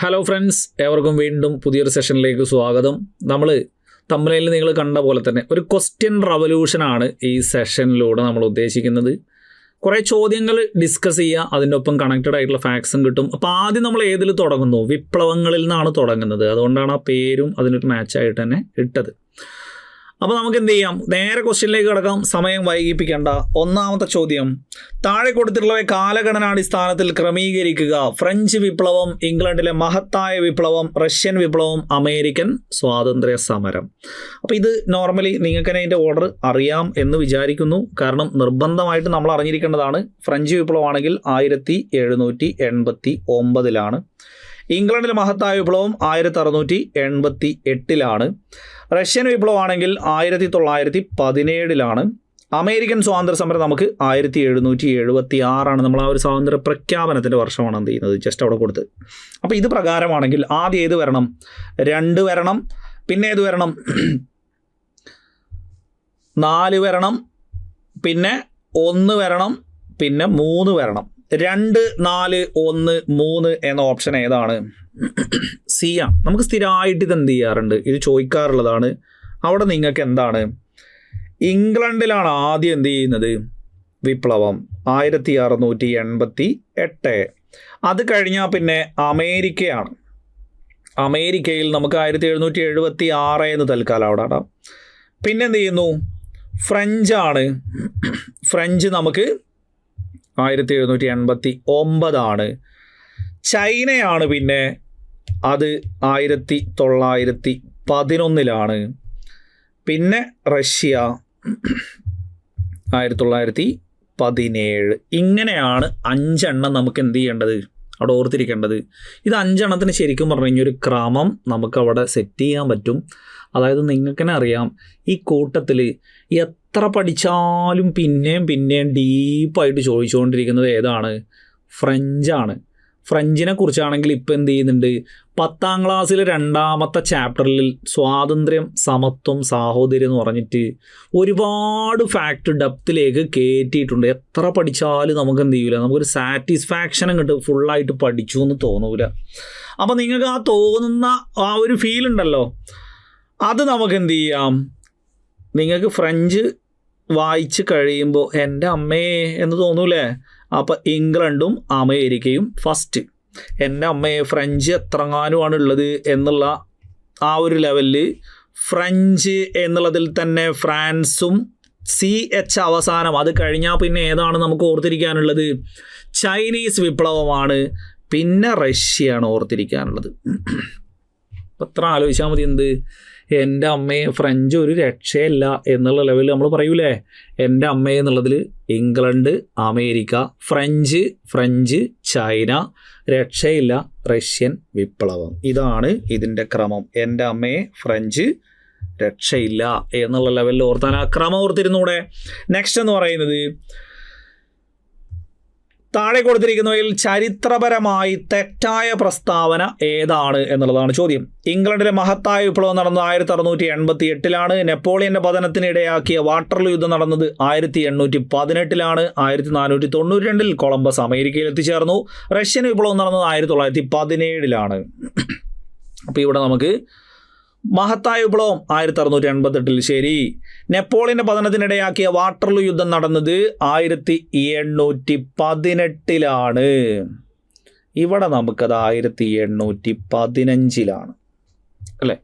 Hello friends, ഏവർക്കും വീണ്ടും പുതിയൊരു സെഷനിലേക്ക് സ്വാഗതം. നമ്മൾ തമ്പനയിൽ നിങ്ങൾ കണ്ട പോലെ തന്നെ ഒരു ക്വസ്റ്റ്യൻ റവല്യൂഷനാണ് ഈ സെഷനിലൂടെ നമ്മൾ ഉദ്ദേശിക്കുന്നത്. കുറേ ചോദ്യങ്ങൾ ഡിസ്കസ് ചെയ്യുക, അതിൻ്റെ ഒപ്പം കണക്റ്റഡ് ആയിട്ടുള്ള ഫാക്ട്സും കിട്ടും. അപ്പോൾ ആദ്യം നമ്മൾ ഏതിൽ തുടങ്ങുന്നു? വിപ്ലവങ്ങളിൽ നിന്നാണ് തുടങ്ങുന്നത്. അതുകൊണ്ടാണ് ആ പേരും അതിനൊരു മാച്ചായിട്ട് തന്നെ ഇട്ടത്. അപ്പോൾ നമുക്ക് എന്ത് ചെയ്യാം, നേരെ ക്വസ്റ്റ്യനിലേക്ക് കിടക്കാം, സമയം വൈകിപ്പിക്കേണ്ട. ഒന്നാമത്തെ ചോദ്യം, താഴെ കൊടുത്തിട്ടുള്ള കാലഗണനാടിസ്ഥാനത്തിൽ ക്രമീകരിക്കുക. ഫ്രഞ്ച് വിപ്ലവം, ഇംഗ്ലണ്ടിലെ മഹത്തായ വിപ്ലവം, റഷ്യൻ വിപ്ലവം, അമേരിക്കൻ സ്വാതന്ത്ര്യ സമരം. അപ്പോൾ ഇത് നോർമലി നിങ്ങൾക്ക് തന്നെ അതിൻ്റെ ഓർഡർ അറിയാം എന്ന് വിചാരിക്കുന്നു. കാരണം നിർബന്ധമായിട്ട് നമ്മൾ അറിഞ്ഞിരിക്കേണ്ടതാണ്. ഫ്രഞ്ച് വിപ്ലവമാണെങ്കിൽ 1789 ഇംഗ്ലണ്ടിലെ മഹത്തായ വിപ്ലവം 1688 റഷ്യൻ വിപ്ലവമാണെങ്കിൽ 1917 അമേരിക്കൻ സ്വാതന്ത്ര്യ സമരം നമുക്ക് 1776 നമ്മൾ ആ ഒരു സ്വാതന്ത്ര്യ പ്രഖ്യാപനത്തിൻ്റെ വർഷമാണ് എന്ത് ചെയ്യുന്നത്, ജസ്റ്റ് അവിടെ കൊടുത്ത്. അപ്പോൾ ഇത് പ്രകാരമാണെങ്കിൽ ആദ്യം ഏത് വരണം? 2 വരണം. പിന്നെ ഏത് വരണം? 4 വരണം. പിന്നെ 1 വരണം. പിന്നെ 3 വരണം. 2, 4, 1, 3 എന്ന ഓപ്ഷൻ ഏതാണ്? സി ആണ്. നമുക്ക് സ്ഥിരമായിട്ട് ഇത് എന്ത് ചെയ്യാറുണ്ട്, ഇത് ചോദിക്കാറുള്ളതാണ്. അവിടെ നിങ്ങൾക്ക് എന്താണ്, ഇംഗ്ലണ്ടിലാണ് ആദ്യം എന്ത് ചെയ്യുന്നത്, വിപ്ലവം 1688. അത് കഴിഞ്ഞാൽ പിന്നെ അമേരിക്കയാണ്. അമേരിക്കയിൽ നമുക്ക് 1776 എന്ന് തൽക്കാലം അവിടെ ഇടാം. പിന്നെ എന്ത് ചെയ്യുന്നു, ഫ്രഞ്ചാണ്. ഫ്രഞ്ച് നമുക്ക് 1789. ചൈനയാണ് പിന്നെ, അത് 1911. പിന്നെ റഷ്യ 1917. ഇങ്ങനെയാണ് 5 എണ്ണം നമുക്ക് എന്ത് ചെയ്യേണ്ടത്, അവിടെ ഓർത്തിരിക്കേണ്ടത്. ഇത് 5 എണ്ണത്തിന് ശരിക്കും പറഞ്ഞു കഴിഞ്ഞാൽ ഒരു ക്രമം നമുക്കവിടെ സെറ്റ് ചെയ്യാൻ പറ്റും. അതായത് നിങ്ങൾക്ക് തന്നെ അറിയാം, ഈ കൂട്ടത്തിൽ എത്ര പഠിച്ചാലും പിന്നെയും ഡീപ്പായിട്ട് ചോദിച്ചുകൊണ്ടിരിക്കുന്നത് ഏതാണ്? ഫ്രഞ്ചാണ്. ഫ്രഞ്ചിനെ കുറിച്ചാണെങ്കിൽ ഇപ്പം എന്ത് ചെയ്യുന്നുണ്ട്, 10ാം ക്ലാസ്സിലെ 2ാമത്തെ ചാപ്റ്ററിൽ സ്വാതന്ത്ര്യം, സമത്വം, സാഹോദര്യം എന്ന് പറഞ്ഞിട്ട് ഒരുപാട് ഫാക്ട് ഡെപ്തിലേക്ക് കയറ്റിയിട്ടുണ്ട്. എത്ര പഠിച്ചാലും നമുക്ക് എന്ത് ചെയ്യില്ല, നമുക്കൊരു സാറ്റിസ്ഫാക്ഷൻ അങ്ങോട്ട് ഫുള്ളായിട്ട് പഠിച്ചു എന്ന് തോന്നൂല. അപ്പം നിങ്ങൾക്ക് ആ തോന്നുന്ന ആ ഒരു ഫീൽ ഉണ്ടല്ലോ, അത് നമുക്ക് എന്ത് ചെയ്യാം, നിങ്ങൾക്ക് ഫ്രഞ്ച് വായിച്ച് കഴിയുമ്പോൾ എൻ്റെ അമ്മേ എന്ന് തോന്നൂലേ? അപ്പോൾ ഇംഗ്ലണ്ടും അമേരിക്കയും ഫസ്റ്റ്. എൻ്റെ അമ്മയെ ഫ്രഞ്ച് എത്രങ്ങാനുമാണ് ഉള്ളത് എന്നുള്ള ആ ഒരു ലെവലിൽ ഫ്രഞ്ച് എന്നുള്ളതിൽ തന്നെ ഫ്രാൻസും CH അവസാനം. അത് കഴിഞ്ഞാൽ പിന്നെ ഏതാണ് നമുക്ക് ഓർത്തിരിക്കാനുള്ളത്? ചൈനീസ് വിപ്ലവമാണ്. പിന്നെ റഷ്യയാണ് ഓർത്തിരിക്കാനുള്ളത്. അത്ര ആലോചിച്ചാൽ മതി. എന്ത്, എൻ്റെ അമ്മയെ ഫ്രഞ്ച് ഒരു രക്ഷയില്ല എന്നുള്ള ലെവലിൽ നമ്മൾ പറയൂലേ, എൻ്റെ അമ്മയെ എന്നുള്ളതിൽ ഇംഗ്ലണ്ട്, അമേരിക്ക, ഫ്രഞ്ച്, ചൈന, രക്ഷയില്ല, റഷ്യൻ വിപ്ലവം. ഇതാണ് ഇതിൻ്റെ ക്രമം. എൻ്റെ അമ്മയെ ഫ്രഞ്ച്, രക്ഷയില്ല എന്നുള്ള ലെവലിൽ ഓർത്താൻ ആ ക്രമം ഓർത്തിരുന്നൂടെ. നെക്സ്റ്റ് എന്ന് പറയുന്നത്, താഴെ കൊടുത്തിരിക്കുന്നവയിൽ ചരിത്രപരമായി തെറ്റായ പ്രസ്താവന ഏതാണ് എന്നുള്ളതാണ് ചോദ്യം. ഇംഗ്ലണ്ടിലെ മഹത്തായ വിപ്ലവം നടന്നത് 1688. നെപ്പോളിയന്റെ പതനത്തിനിടയാക്കിയ വാട്ടർലൂ യുദ്ധം നടന്നത് 1818. 1492 കൊളംബസ് അമേരിക്കയിൽ എത്തിച്ചേർന്നു. റഷ്യൻ വിപ്ലവം നടന്നത് 1917. അപ്പോൾ ഇവിടെ നമുക്ക് മഹത്തായ വിപ്ലവം 1688 ശരി. നെപ്പോളിയന്റെ പതനത്തിനിടയാക്കിയ വാട്ടർലൂ യുദ്ധം നടന്നത് 1818. ഇവിടെ നമുക്കത് 1815 അല്ലേ?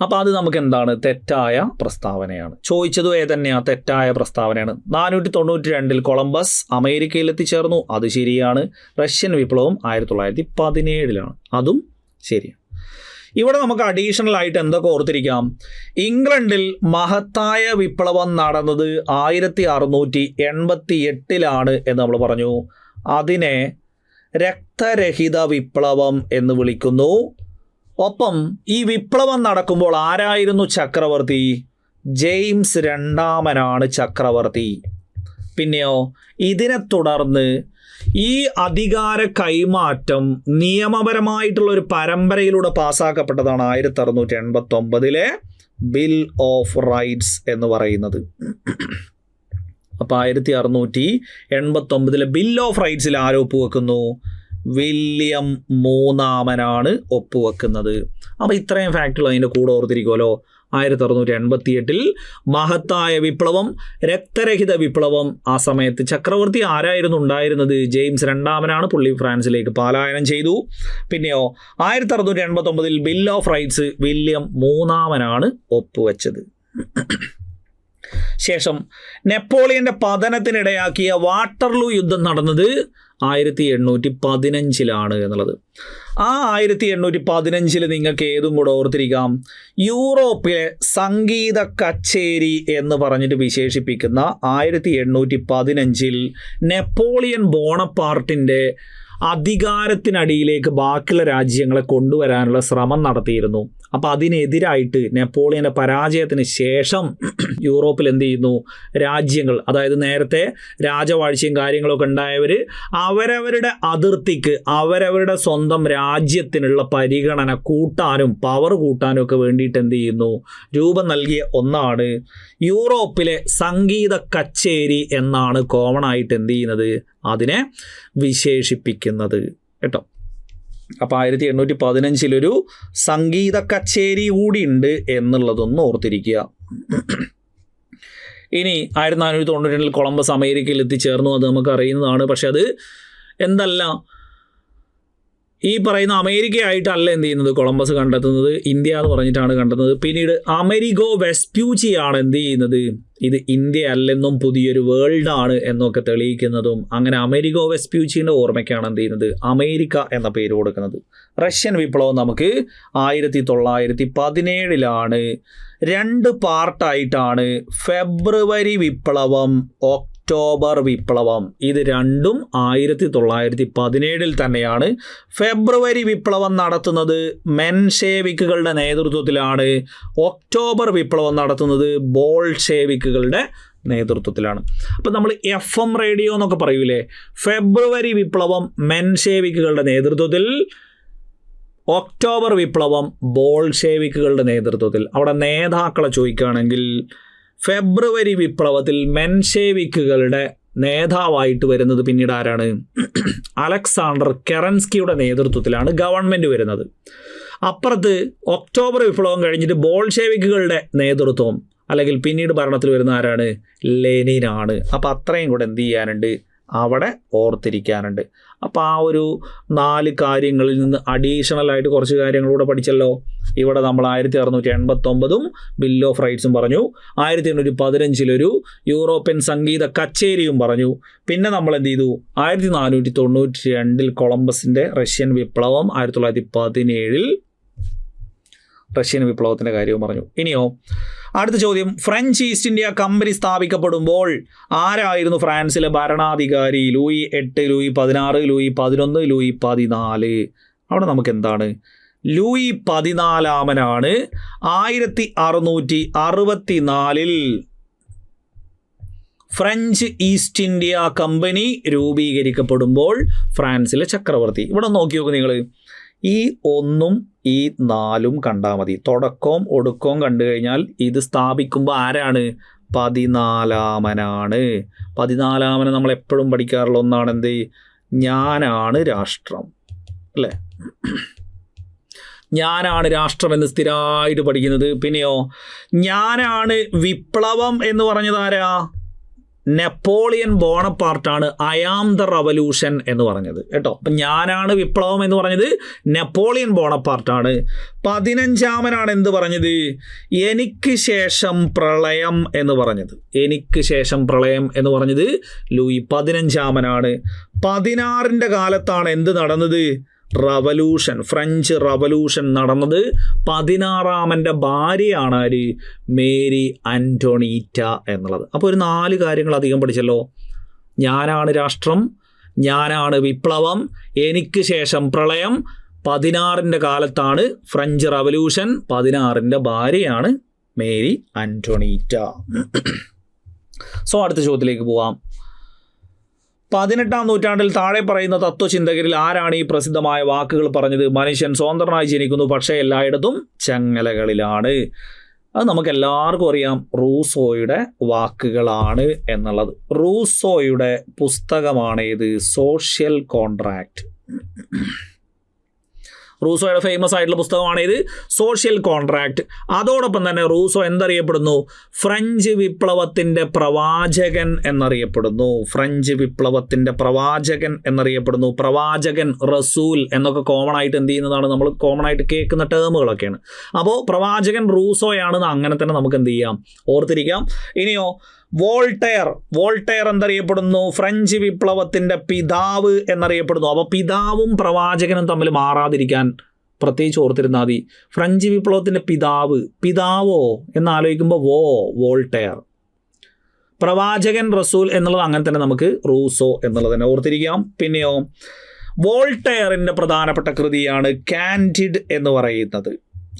അപ്പോൾ അത് നമുക്ക് എന്താണ്, തെറ്റായ പ്രസ്താവനയാണ്. ചോദിച്ചതും ഏതന്നെയാണ്, തെറ്റായ പ്രസ്താവനയാണ്. 492 കൊളംബസ് അമേരിക്കയിൽ എത്തിച്ചേർന്നു. അത് ശരിയാണ്. റഷ്യൻ വിപ്ലവം 1917. അതും ശരിയാണ്. ഇവിടെ നമുക്ക് അഡീഷണൽ ആയിട്ട് എന്തൊക്കെ ഓർത്തിരിക്കാം? ഇംഗ്ലണ്ടിൽ മഹത്തായ വിപ്ലവം നടന്നത് 1688 എന്ന് നമ്മൾ പറഞ്ഞു. അതിനെ രക്തരഹിത വിപ്ലവം എന്ന് വിളിക്കുന്നു. ഒപ്പം ഈ വിപ്ലവം നടക്കുമ്പോൾ ആരായിരുന്നു ചക്രവർത്തി? ജെയിംസ് 2 ചക്രവർത്തി. പിന്നെയോ ഇതിനെ തുടർന്ന് ഈ അധികാര കൈമാറ്റം നിയമപരമായിട്ടുള്ള ഒരു പരമ്പരയിലൂടെ പാസ്സാക്കപ്പെട്ടതാണ് 1689 ബിൽ ഓഫ് റൈറ്റ്സ് എന്ന് പറയുന്നത്. അപ്പോൾ 1689 ബിൽ ഓഫ് റൈറ്റ്സിൽ ആരോപ്പ് വെക്കുന്നു? വില്യം മൂന്നാമനാണ് ഒപ്പുവെക്കുന്നത്. അപ്പോൾ ഇത്രയും ഫാക്റ്റുകൾ അതിൻ്റെ കൂടെ ഓർത്തിരിക്കുമല്ലോ. 1688 മഹത്തായ വിപ്ലവം, രക്തരഹിത വിപ്ലവം. ആ സമയത്ത് ചക്രവർത്തി ആരായിരുന്നു ഉണ്ടായിരുന്നത്? ജെയിംസ് രണ്ടാമനാണ്. പുള്ളി ഫ്രാൻസിലേക്ക് പലായനം ചെയ്തു. പിന്നെയോ 1689 ബിൽ ഓഫ് റൈറ്റ്സ് വില്യം മൂന്നാമനാണ് ഒപ്പുവെച്ചത്. ശേഷം നെപ്പോളിയന്റെ പതനത്തിനിടയാക്കിയ വാട്ടർലൂ യുദ്ധം നടന്നത് 1815 എന്നുള്ളത്. ആ 1815 നിങ്ങൾക്ക് ഏതും കൂടെ ഓർത്തിരിക്കാം. യൂറോപ്പിലെ സംഗീത കച്ചേരി എന്ന് പറഞ്ഞിട്ട് വിശേഷിപ്പിക്കുന്ന 1815 നെപ്പോളിയൻ ബോണപ്പാർട്ടിൻ്റെ അധികാരത്തിനടിയിലേക്ക് ബാക്കിയുള്ള രാജ്യങ്ങളെ കൊണ്ടുവരാനുള്ള ശ്രമം നടത്തിയിരുന്നു. അപ്പോൾ അതിനെതിരായിട്ട് നെപ്പോളിയൻ്റെ പരാജയത്തിന് ശേഷം യൂറോപ്പിൽ എന്ത് ചെയ്യുന്നു? രാജ്യങ്ങൾ, അതായത് നേരത്തെ രാജവാഴ്ചയും കാര്യങ്ങളൊക്കെ ഉണ്ടായവർ അവരവരുടെ അതിർത്തിക്ക് അവരവരുടെ സ്വന്തം രാജ്യത്തിനുള്ള പരിഗണന കൂട്ടാനും പവർ കൂട്ടാനും ഒക്കെ വേണ്ടിയിട്ട് എന്ത് ചെയ്യുന്നു? രൂപം നൽകിയ ഒന്നാണ് യൂറോപ്പിലെ സംഗീത കച്ചേരി എന്നാണ് കോമൺ ആയിട്ട് എന്ത് ചെയ്യുന്നത്? അതിനെ വിശേഷിപ്പിക്കുന്നത് കേട്ടോ. അപ്പോൾ 1815 സംഗീത കച്ചേരി കൂടി ഉണ്ട് എന്നുള്ളതൊന്ന് ഓർത്തിരിക്കുക. ഇനി 1492 കൊളംബസ് അമേരിക്കയിൽ എത്തിച്ചേർന്നു. അത് നമുക്ക് അറിയുന്നതാണ്. പക്ഷെ അത് എന്തല്ല, ഈ പറയുന്ന അമേരിക്കയായിട്ടല്ല എന്ത് ചെയ്യുന്നത് കൊളംബസ് കണ്ടെത്തുന്നത്, ഇന്ത്യ എന്ന് പറഞ്ഞിട്ടാണ് കണ്ടെത്തുന്നത്. പിന്നീട് അമേരിഗോ വെസ്പ്യൂച്ചി ആണ് എന്ത് ചെയ്യുന്നത്, ഇത് ഇന്ത്യ അല്ലെന്നും പുതിയൊരു വേൾഡാണ് എന്നൊക്കെ തെളിയിക്കുന്നതും. അങ്ങനെ അമേരിഗോ വെസ്പ്യൂച്ചിൻ്റെ ഓർമ്മയ്ക്കാണ് എന്ത് ചെയ്യുന്നത് അമേരിക്ക എന്ന പേര് കൊടുക്കുന്നത്. റഷ്യൻ വിപ്ലവം നമുക്ക് 1917 രണ്ട് പാർട്ടായിട്ടാണ് ഫെബ്രുവരി വിപ്ലവം, ഒക്ടോബർ വിപ്ലവം. ഇത് രണ്ടും 1917 തന്നെയാണ്. ഫെബ്രുവരി വിപ്ലവം നടത്തുന്നത് മെൻഷേവിക്കുകളുടെ നേതൃത്വത്തിലാണ്. ഒക്ടോബർ വിപ്ലവം നടത്തുന്നത് ബോൾഷേവിക്കുകളുടെ നേതൃത്വത്തിലാണ്. അപ്പം നമ്മൾ FM റേഡിയോ എന്നൊക്കെ പറയൂലേ, ഫെബ്രുവരി വിപ്ലവം മെൻഷേവിക്കുകളുടെ നേതൃത്വത്തിൽ, ഒക്ടോബർ വിപ്ലവം ബോൾഷേവിക്കുകളുടെ നേതൃത്വത്തിൽ. അവിടെ നേതാക്കളെ ചോദിക്കുകയാണെങ്കിൽ ഫെബ്രുവരി വിപ്ലവത്തിൽ മെൻഷേവിക്കുകളുടെ നേതാവായിട്ട് വരുന്നത് പിന്നീട് ആരാണ്? അലക്സാണ്ടർ കെറൻസ്കിയുടെ നേതൃത്വത്തിലാണ് ഗവൺമെൻറ് വരുന്നത്. അപ്പുറത്ത് ഒക്ടോബർ വിപ്ലവം കഴിഞ്ഞിട്ട് ബോൾഷേവിക്കുകളുടെ നേതൃത്വം അല്ലെങ്കിൽ പിന്നീട് ഭരണത്തിൽ വരുന്ന ആരാണ്? ലെനിനാണ്. അപ്പോൾ അത്രയും കൂടെ എന്ത് ചെയ്യാനുണ്ട്? അവിടെ ഓർത്തിരിക്കാനുണ്ട്. അപ്പോൾ ആ ഒരു 4 കാര്യങ്ങളിൽ നിന്ന് അഡീഷണലായിട്ട് കുറച്ച് കാര്യങ്ങളൂടെ പഠിച്ചല്ലോ. ഇവിടെ നമ്മൾ 1689 ബിൽ ഓഫ് റൈറ്റ്സും പറഞ്ഞു, 1815 യൂറോപ്യൻ സംഗീത കച്ചേരിയും പറഞ്ഞു. പിന്നെ നമ്മൾ എന്ത് ചെയ്തു? 1492 കൊളംബസിൻ്റെ റഷ്യൻ വിപ്ലവം, 1917 റഷ്യൻ വിപ്ലവത്തിൻ്റെ കാര്യവും പറഞ്ഞു. ഇനിയോ അടുത്ത ചോദ്യം, ഫ്രഞ്ച് ഈസ്റ്റ് ഇന്ത്യ കമ്പനി സ്ഥാപിക്കപ്പെടുമ്പോൾ ആരായിരുന്നു ഫ്രാൻസിലെ ഭരണാധികാരി? Louis 8, Louis 16, Louis 11, Louis 14. അവിടെ നമുക്ക് എന്താണ്? Louis 14 1664 French East India company രൂപീകരിക്കപ്പെടുമ്പോൾ ഫ്രാൻസിലെ ചക്രവർത്തി. ഇവിടെ നോക്കി നോക്കൂ നിങ്ങൾ, ഈ 1ഉം ഈ 4ഉം കണ്ടാൽ മതി. തുടക്കവും ഒടുക്കവും കണ്ടു കഴിഞ്ഞാൽ ഇത് സ്ഥാപിക്കുമ്പോൾ ആരാണ്? 14 14 നമ്മൾ എപ്പോഴും പഠിക്കാറുള്ള ഒന്നാണ് എന്ത്? ഞാനാണ് രാഷ്ട്രം, അല്ലേ? ഞാനാണ് രാഷ്ട്രം എന്ന് സ്ഥിരമായിട്ട് പഠിക്കുന്നത്. പിന്നെയോ ഞാനാണ് വിപ്ലവം എന്ന് പറഞ്ഞത് ആരാ? നെപ്പോളിയൻ ബോണപ്പാർട്ടാണ് ഐ ആം ദ റവല്യൂഷൻ എന്ന് പറഞ്ഞത് കേട്ടോ. അപ്പം ഞാനാണ് വിപ്ലവം എന്ന് പറഞ്ഞത് നെപ്പോളിയൻ ബോണപ്പാർട്ടാണ്. 15 എന്ത് പറഞ്ഞത്? എനിക്ക് ശേഷം പ്രളയം എന്ന് പറഞ്ഞത്. എനിക്ക് ശേഷം പ്രളയം എന്ന് പറഞ്ഞത് ലൂയി 15 16 കാലത്താണ് എന്ത് നടന്നത്? റവല്യൂഷൻ, ഫ്രഞ്ച് റവല്യൂഷൻ നടന്നത്. 16 ഭാര്യയാണ് ആര്? മേരി ആൻ്റോണീറ്റ എന്നുള്ളത്. അപ്പോൾ ഒരു 4 കാര്യങ്ങൾ അധികം പഠിച്ചല്ലോ. ഞാനാണ് രാഷ്ട്രം, ഞാനാണ് വിപ്ലവം, എനിക്ക് ശേഷം പ്രളയം, 16 കാലത്താണ് ഫ്രഞ്ച് റവല്യൂഷൻ, 16 ഭാര്യയാണ് മേരി ആൻ്റോണീറ്റ. സോ അടുത്ത ചോദ്യത്തിലേക്ക് പോവാം. 18-ാം നൂറ്റാണ്ടിൽ താഴെ പറയുന്ന തത്വചിന്തകരിൽ ആരാണ് ഈ പ്രസിദ്ധമായ വാക്കുകൾ പറഞ്ഞത്? മനുഷ്യൻ സ്വതന്ത്രനായി ജനിക്കുന്നു, പക്ഷേ എല്ലായിടത്തും ചങ്ങലകളിലാണ്. അത് നമുക്ക് എല്ലാവർക്കും അറിയാം, റൂസോയുടെ വാക്കുകളാണ് എന്നുള്ളത്. റൂസോയുടെ പുസ്തകമാണ് ഇത്, സോഷ്യൽ കോൺട്രാക്റ്റ്. റൂസോയുടെ ഫേമസ് ആയിട്ടുള്ള പുസ്തകമാണ് ഇത്, സോഷ്യൽ കോൺട്രാക്ട്. അതോടൊപ്പം തന്നെ റൂസോ എന്തറിയപ്പെടുന്നു? ഫ്രഞ്ച് വിപ്ലവത്തിൻ്റെ പ്രവാചകൻ എന്നറിയപ്പെടുന്നു. ഫ്രഞ്ച് വിപ്ലവത്തിൻ്റെ പ്രവാചകൻ എന്നറിയപ്പെടുന്നു. പ്രവാചകൻ, റസൂൽ എന്നൊക്കെ കോമൺ ആയിട്ട് എന്ത് ചെയ്യുന്നതാണ്, നമ്മൾ കോമൺ ആയിട്ട് കേൾക്കുന്ന ടേമുകളൊക്കെയാണ്. അപ്പോൾ പ്രവാചകൻ റൂസോയാണെന്ന് അങ്ങനെ തന്നെ നമുക്ക് എന്ത് ചെയ്യാം, ഓർത്തിരിക്കാം. ഇനിയോ വോൾട്ടയർ എന്തറിയപ്പെടുന്നു? ഫ്രഞ്ച് വിപ്ലവത്തിൻ്റെ പിതാവ് എന്നറിയപ്പെടുന്നു. അപ്പോൾ പിതാവും പ്രവാചകനും തമ്മിൽ മാറാതിരിക്കാൻ പ്രത്യേകിച്ച് ഓർത്തിരുന്നാൽ മതി. ഫ്രഞ്ച് വിപ്ലവത്തിൻ്റെ പിതാവോ എന്നാലോചിക്കുമ്പോൾ വോൾട്ടയർ. പ്രവാചകൻ റസൂൽ എന്നുള്ളത് അങ്ങനെ തന്നെ നമുക്ക് റൂസോ എന്നുള്ളത് തന്നെ ഓർത്തിരിക്കാം. പിന്നെയോ വോൾട്ടയറിൻ്റെ പ്രധാനപ്പെട്ട കൃതിയാണ് കാൻഡിഡ് എന്ന് പറയുന്നത്.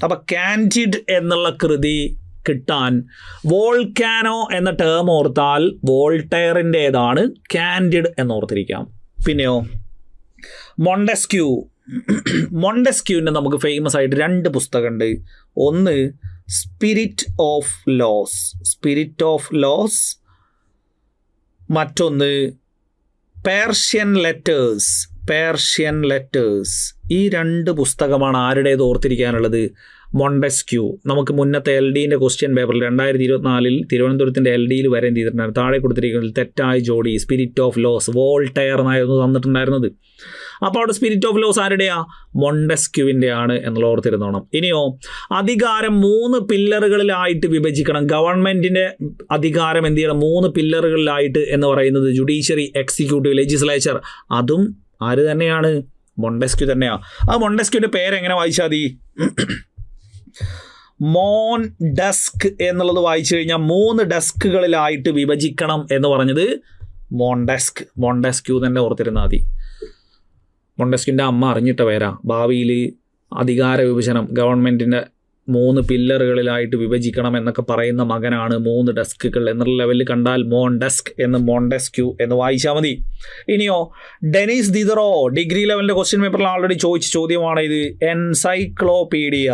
അപ്പം കാൻഡിഡ് എന്നുള്ള കൃതി കിട്ടാൻ വോൾക്കാനോ എന്ന ടേം ഓർത്താൽ വോൾട്ടയറിൻ്റേതാണ് കാൻഡിഡ് എന്നോർത്തിരിക്കാം. പിന്നെയോ മൊണ്ടസ്ക്യൂവിൻ്റെ നമുക്ക് ഫേമസ് ആയിട്ട് 2 പുസ്തകമുണ്ട്. ഒന്ന് സ്പിരിറ്റ് ഓഫ് ലോസ്, മറ്റൊന്ന് പേർഷ്യൻ ലെറ്റേഴ്സ്. ഈ 2 പുസ്തകമാണ് ആരുടേത് ഓർത്തിരിക്കാനുള്ളത്? മൊണ്ടസ്ക്യൂ. നമുക്ക് മുന്നത്തെ LD-ൻ്റെ ക്വസ്റ്റ്യൻ പേപ്പറിൽ 2024 തിരുവനന്തപുരത്തിൻ്റെ LD-യിൽ വരെ എന്ത് ചെയ്തിട്ടുണ്ടായിരുന്നു, താഴെ കൊടുത്തിരിക്കുന്നത് തെറ്റായ ജോഡി സ്പിരിറ്റ് ഓഫ് ലോസ് വോൾട്ടയർ എന്നായിരുന്നു തന്നിട്ടുണ്ടായിരുന്നത്. അപ്പോൾ അവിടെ സ്പിരിറ്റ് ഓഫ് ലോസ് ആരുടെയാ? മൊണ്ടസ്ക്യൂവിൻ്റെ ആണ് എന്നുള്ള ഓർത്തിരുന്നോണം. ഇനിയോ അധികാരം 3 പില്ലറുകളിലായിട്ട് വിഭജിക്കണം. ഗവൺമെൻറ്റിൻ്റെ അധികാരം എന്ത് ചെയ്യണം? 3 പില്ലറുകളിലായിട്ട് എന്ന് പറയുന്നത് ജുഡീഷ്യറി, എക്സിക്യൂട്ടീവ്, ലെജിസ്ലേച്ചർ. അതും ആര് തന്നെയാണ്? മൊണ്ടസ്ക്യൂ തന്നെയാണ്. ആ മൊണ്ടസ്ക്യൂവിൻ്റെ പേരെങ്ങനെ വായിച്ചാൽ മതി? മോൺഡസ്ക് എന്നുള്ളത് വായിച്ചു കഴിഞ്ഞാൽ 3 ഡെസ്കുകളിലായിട്ട് വിഭജിക്കണം എന്ന് പറഞ്ഞത് മോണ്ടസ്ക്യൂ തന്നെ ഓർത്തിരുന്നാൽ മതി. മോണ്ടസ്ക്യൂവിൻ്റെ അമ്മ അറിഞ്ഞിട്ട പേരാ. ഭാവിയിൽ അധികാര വിഭജനം, ഗവൺമെൻറ്റിൻ്റെ 3 പില്ലറുകളിലായിട്ട് വിഭജിക്കണം എന്നൊക്കെ പറയുന്ന മകനാണ് 3 ഡെസ്കുകൾ എന്നുള്ള ലെവലിൽ കണ്ടാൽ മോണ്ടസ്ക്യൂ എന്ന് വായിച്ചാൽ മതി. ഇനിയോ ഡെനീസ് ദിദറോ, ഡിഗ്രി ലെവലിൻ്റെ ക്വസ്റ്റ്യൻ പേപ്പറിൽ ആൾറെഡി ചോദിച്ച ചോദ്യമാണ് ഇത്. എൻസൈക്ലോപീഡിയ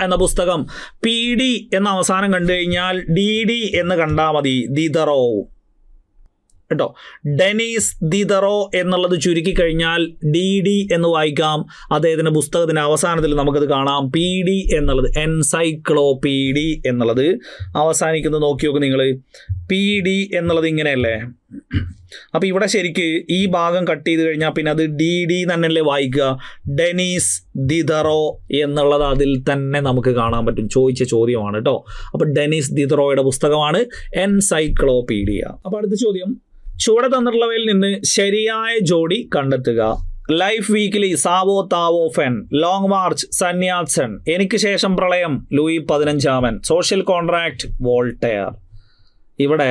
എന്ന പുസ്തകം PD എന്ന അവസാനം കണ്ടു കഴിഞ്ഞാൽ DD എന്ന് കണ്ടാൽ മതി. ദിദറോ കേട്ടോ. ഡെനീസ് ദിദറോ എന്നുള്ളത് ചുരുക്കി കഴിഞ്ഞാൽ DD എന്ന് വായിക്കാം. അദ്ദേഹത്തിൻ്റെ പുസ്തകത്തിൻ്റെ അവസാനത്തിൽ നമുക്കത് കാണാം. PD എന്നുള്ളത്, എൻസൈക്ലോപീഡി എന്നുള്ളത് അവസാനിക്കുന്നത് നോക്കി നോക്ക് നിങ്ങൾ. PD എന്നുള്ളത് ഇങ്ങനെയല്ലേ. അപ്പോൾ ഇവിടെ ശരിക്ക് ഈ ഭാഗം കട്ട് ചെയ്ത് കഴിഞ്ഞാൽ പിന്നെ അത് DD തന്നെയല്ലേ വായിക്കുക. ഡെനീസ് ദിദറോ എന്നുള്ളത് അതിൽ തന്നെ നമുക്ക് കാണാൻ പറ്റും. ചോദിച്ച ചോദ്യമാണ് കേട്ടോ. അപ്പോൾ ഡെനീസ് ദിദറോയുടെ പുസ്തകമാണ് എൻസൈക്ലോപീഡിയ. അപ്പോൾ അടുത്ത ചോദ്യം, ചുവടെ തന്നിട്ടുള്ളവയിൽ നിന്ന് ശരിയായ ജോഡി കണ്ടെത്തുക. Life weekly Zou Taofen, long march Sun Yat sen, എനിക്ക് ശേഷം പ്രളയം ലൂയി 15 സോഷ്യൽ കോൺട്രാക്ട് വോൾട്ടയർ. ഇവിടെ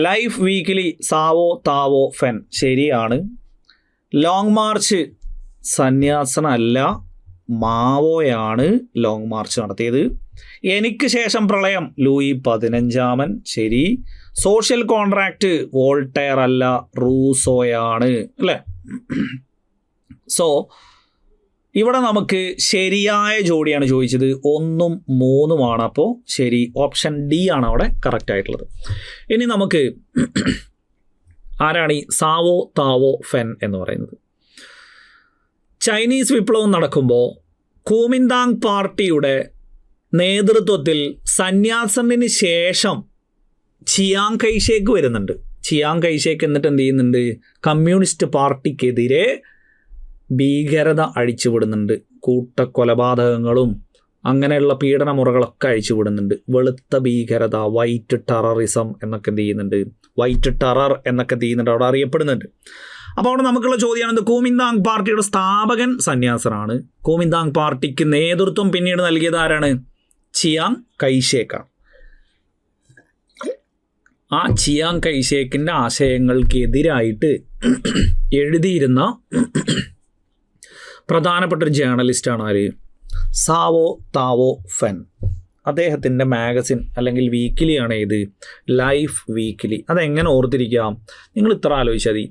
life weekly Zou Taofen ശരിയാണ്. ലോങ് മാർച്ച് സന്യാസനല്ല, മാവോയാണ് ലോങ് മാർച്ച് നടത്തിയത്. എനിക്ക് ശേഷം പ്രളയം ലൂയി 15 ശരി. സോഷ്യൽ കോൺട്രാക്ട് വോൾട്ടയർ അല്ല, റൂസോയാണ് അല്ലേ. സോ ഇവിടെ നമുക്ക് ശരിയായ ജോഡിയാണ് ചോദിച്ചത്. 1ഉം 3ഉമാണ്. അപ്പോൾ ശരി, ഓപ്ഷൻ D ആണ് അവിടെ കറക്റ്റ് ആയിട്ടുള്ളത്. ഇനി നമുക്ക് ആരാണ് ഈ സാവോ താവോ ഫെൻ എന്ന് പറയുന്നത്? ചൈനീസ് വിപ്ലവം നടക്കുമ്പോൾ കുമിന്താങ് പാർട്ടിയുടെ നേതൃത്വത്തിൽ സന്യാസത്തിന് ശേഷം ചിയാങ് കൈഷേക്ക് വരുന്നുണ്ട്. ചിയാങ് കൈഷേക്ക് എന്നിട്ട് എന്ത് ചെയ്യുന്നുണ്ട്? കമ്മ്യൂണിസ്റ്റ് പാർട്ടിക്കെതിരെ ഭീകരത അഴിച്ചുവിടുന്നുണ്ട്. കൂട്ടക്കൊലപാതകങ്ങളും അങ്ങനെയുള്ള പീഡനമുറകളൊക്കെ അഴിച്ചുവിടുന്നുണ്ട്. വെളുത്ത ഭീകരത, വൈറ്റ് ടെററിസം എന്നൊക്കെ എന്ത് ചെയ്യുന്നുണ്ട്? വൈറ്റ് ടെറർ എന്നൊക്കെ എന്ത് ചെയ്യുന്നുണ്ട്? അവിടെ അറിയപ്പെടുന്നുണ്ട്. അപ്പോൾ അവിടെ നമുക്കുള്ള ചോദ്യമാണ്, കുമിന്താങ് പാർട്ടിയുടെ സ്ഥാപകൻ സന്യാസനാണ്. കുമിന്താങ് പാർട്ടിക്ക് നേതൃത്വം പിന്നീട് നൽകിയത് ആരാണ്? ചിയാങ് കൈഷേക്കാണ്. ആ ചിയാങ് കൈഷേക്കിൻ്റെ ആശയങ്ങൾക്കെതിരായിട്ട് എഴുതിയിരുന്ന പ്രധാനപ്പെട്ട ഒരു ജേർണലിസ്റ്റാണ് ആര്? Zou Taofen. അദ്ദേഹത്തിൻ്റെ മാഗസിൻ അല്ലെങ്കിൽ വീക്കിലിയാണ് ഇത് ലൈഫ് വീക്കിലി. അതെങ്ങനെ ഓർത്തിരിക്കാം? നിങ്ങൾ ഇത്ര ആലോചിച്ചാൽ മതി.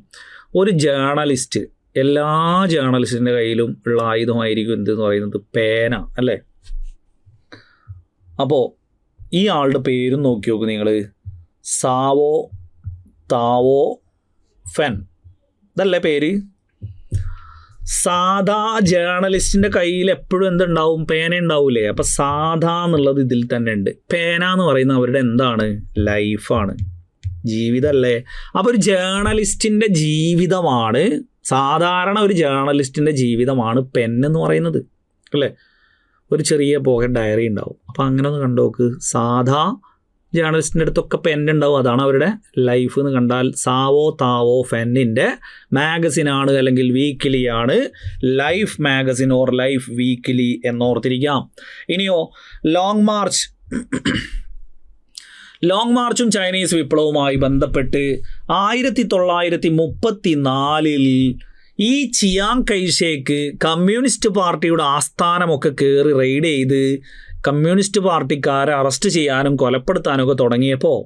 ഒരു ജേർണലിസ്റ്റ്, എല്ലാ ജേർണലിസ്റ്റിൻ്റെ കയ്യിലും ഉള്ള ആയുധമായിരിക്കും എന്തെന്ന് പറയുന്നത് പേന അല്ലേ. അപ്പോൾ ഈ ആളുടെ പേരും നോക്കി നോക്ക് നിങ്ങൾ. സാവോ താവോ ഫെൻ, ഇതല്ലേ പേര്. സാധാ ജേർണലിസ്റ്റിൻ്റെ കയ്യിൽ എപ്പോഴും എന്തുണ്ടാവും? പേന ഉണ്ടാവൂലേ. അപ്പം സാധാ എന്നുള്ളത് ഇതിൽ തന്നെ ഉണ്ട്. പേന എന്ന് പറയുന്നത് അവരുടെ എന്താണ്? ലൈഫാണ്, ജീവിതമല്ലേ. അപ്പോൾ ഒരു ജേർണലിസ്റ്റിൻ്റെ ജീവിതമാണ്, സാധാരണ ഒരു ജേർണലിസ്റ്റിൻ്റെ ജീവിതമാണ് പെൻ എന്ന് പറയുന്നത്, അല്ലേ. ഒരു ചെറിയ പോക്കറ്റ് ഡയറി ഉണ്ടാവും. അപ്പോൾ അങ്ങനെ ഒന്ന് കണ്ടോക്ക്. സാധാ ജേർണലിസ്റ്റിൻ്റെ അടുത്തൊക്കെ പെന്നുണ്ടാവും, അതാണ് അവരുടെ ലൈഫ് എന്ന് കണ്ടാൽ സാവോ താവോ ഫെന്നിൻ്റെ മാഗസിനാണ് അല്ലെങ്കിൽ വീക്കിലിയാണ് life magazine or life weekly എന്നോർത്തിരിക്കാം. ഇനിയോ ലോങ് മാർച്ച്. ലോങ് മാർച്ചും ചൈനീസ് വിപ്ലവവുമായി ബന്ധപ്പെട്ട് 1934 ഈ ചിയാങ് കൈഷേക്ക് കമ്മ്യൂണിസ്റ്റ് പാർട്ടിയുടെ ആസ്ഥാനമൊക്കെ കയറി റെയ്ഡ് ചെയ്ത് കമ്മ്യൂണിസ്റ്റ് പാർട്ടിക്കാരെ അറസ്റ്റ് ചെയ്യാനും കൊലപ്പെടുത്താനൊക്കെ തുടങ്ങിയപ്പോൾ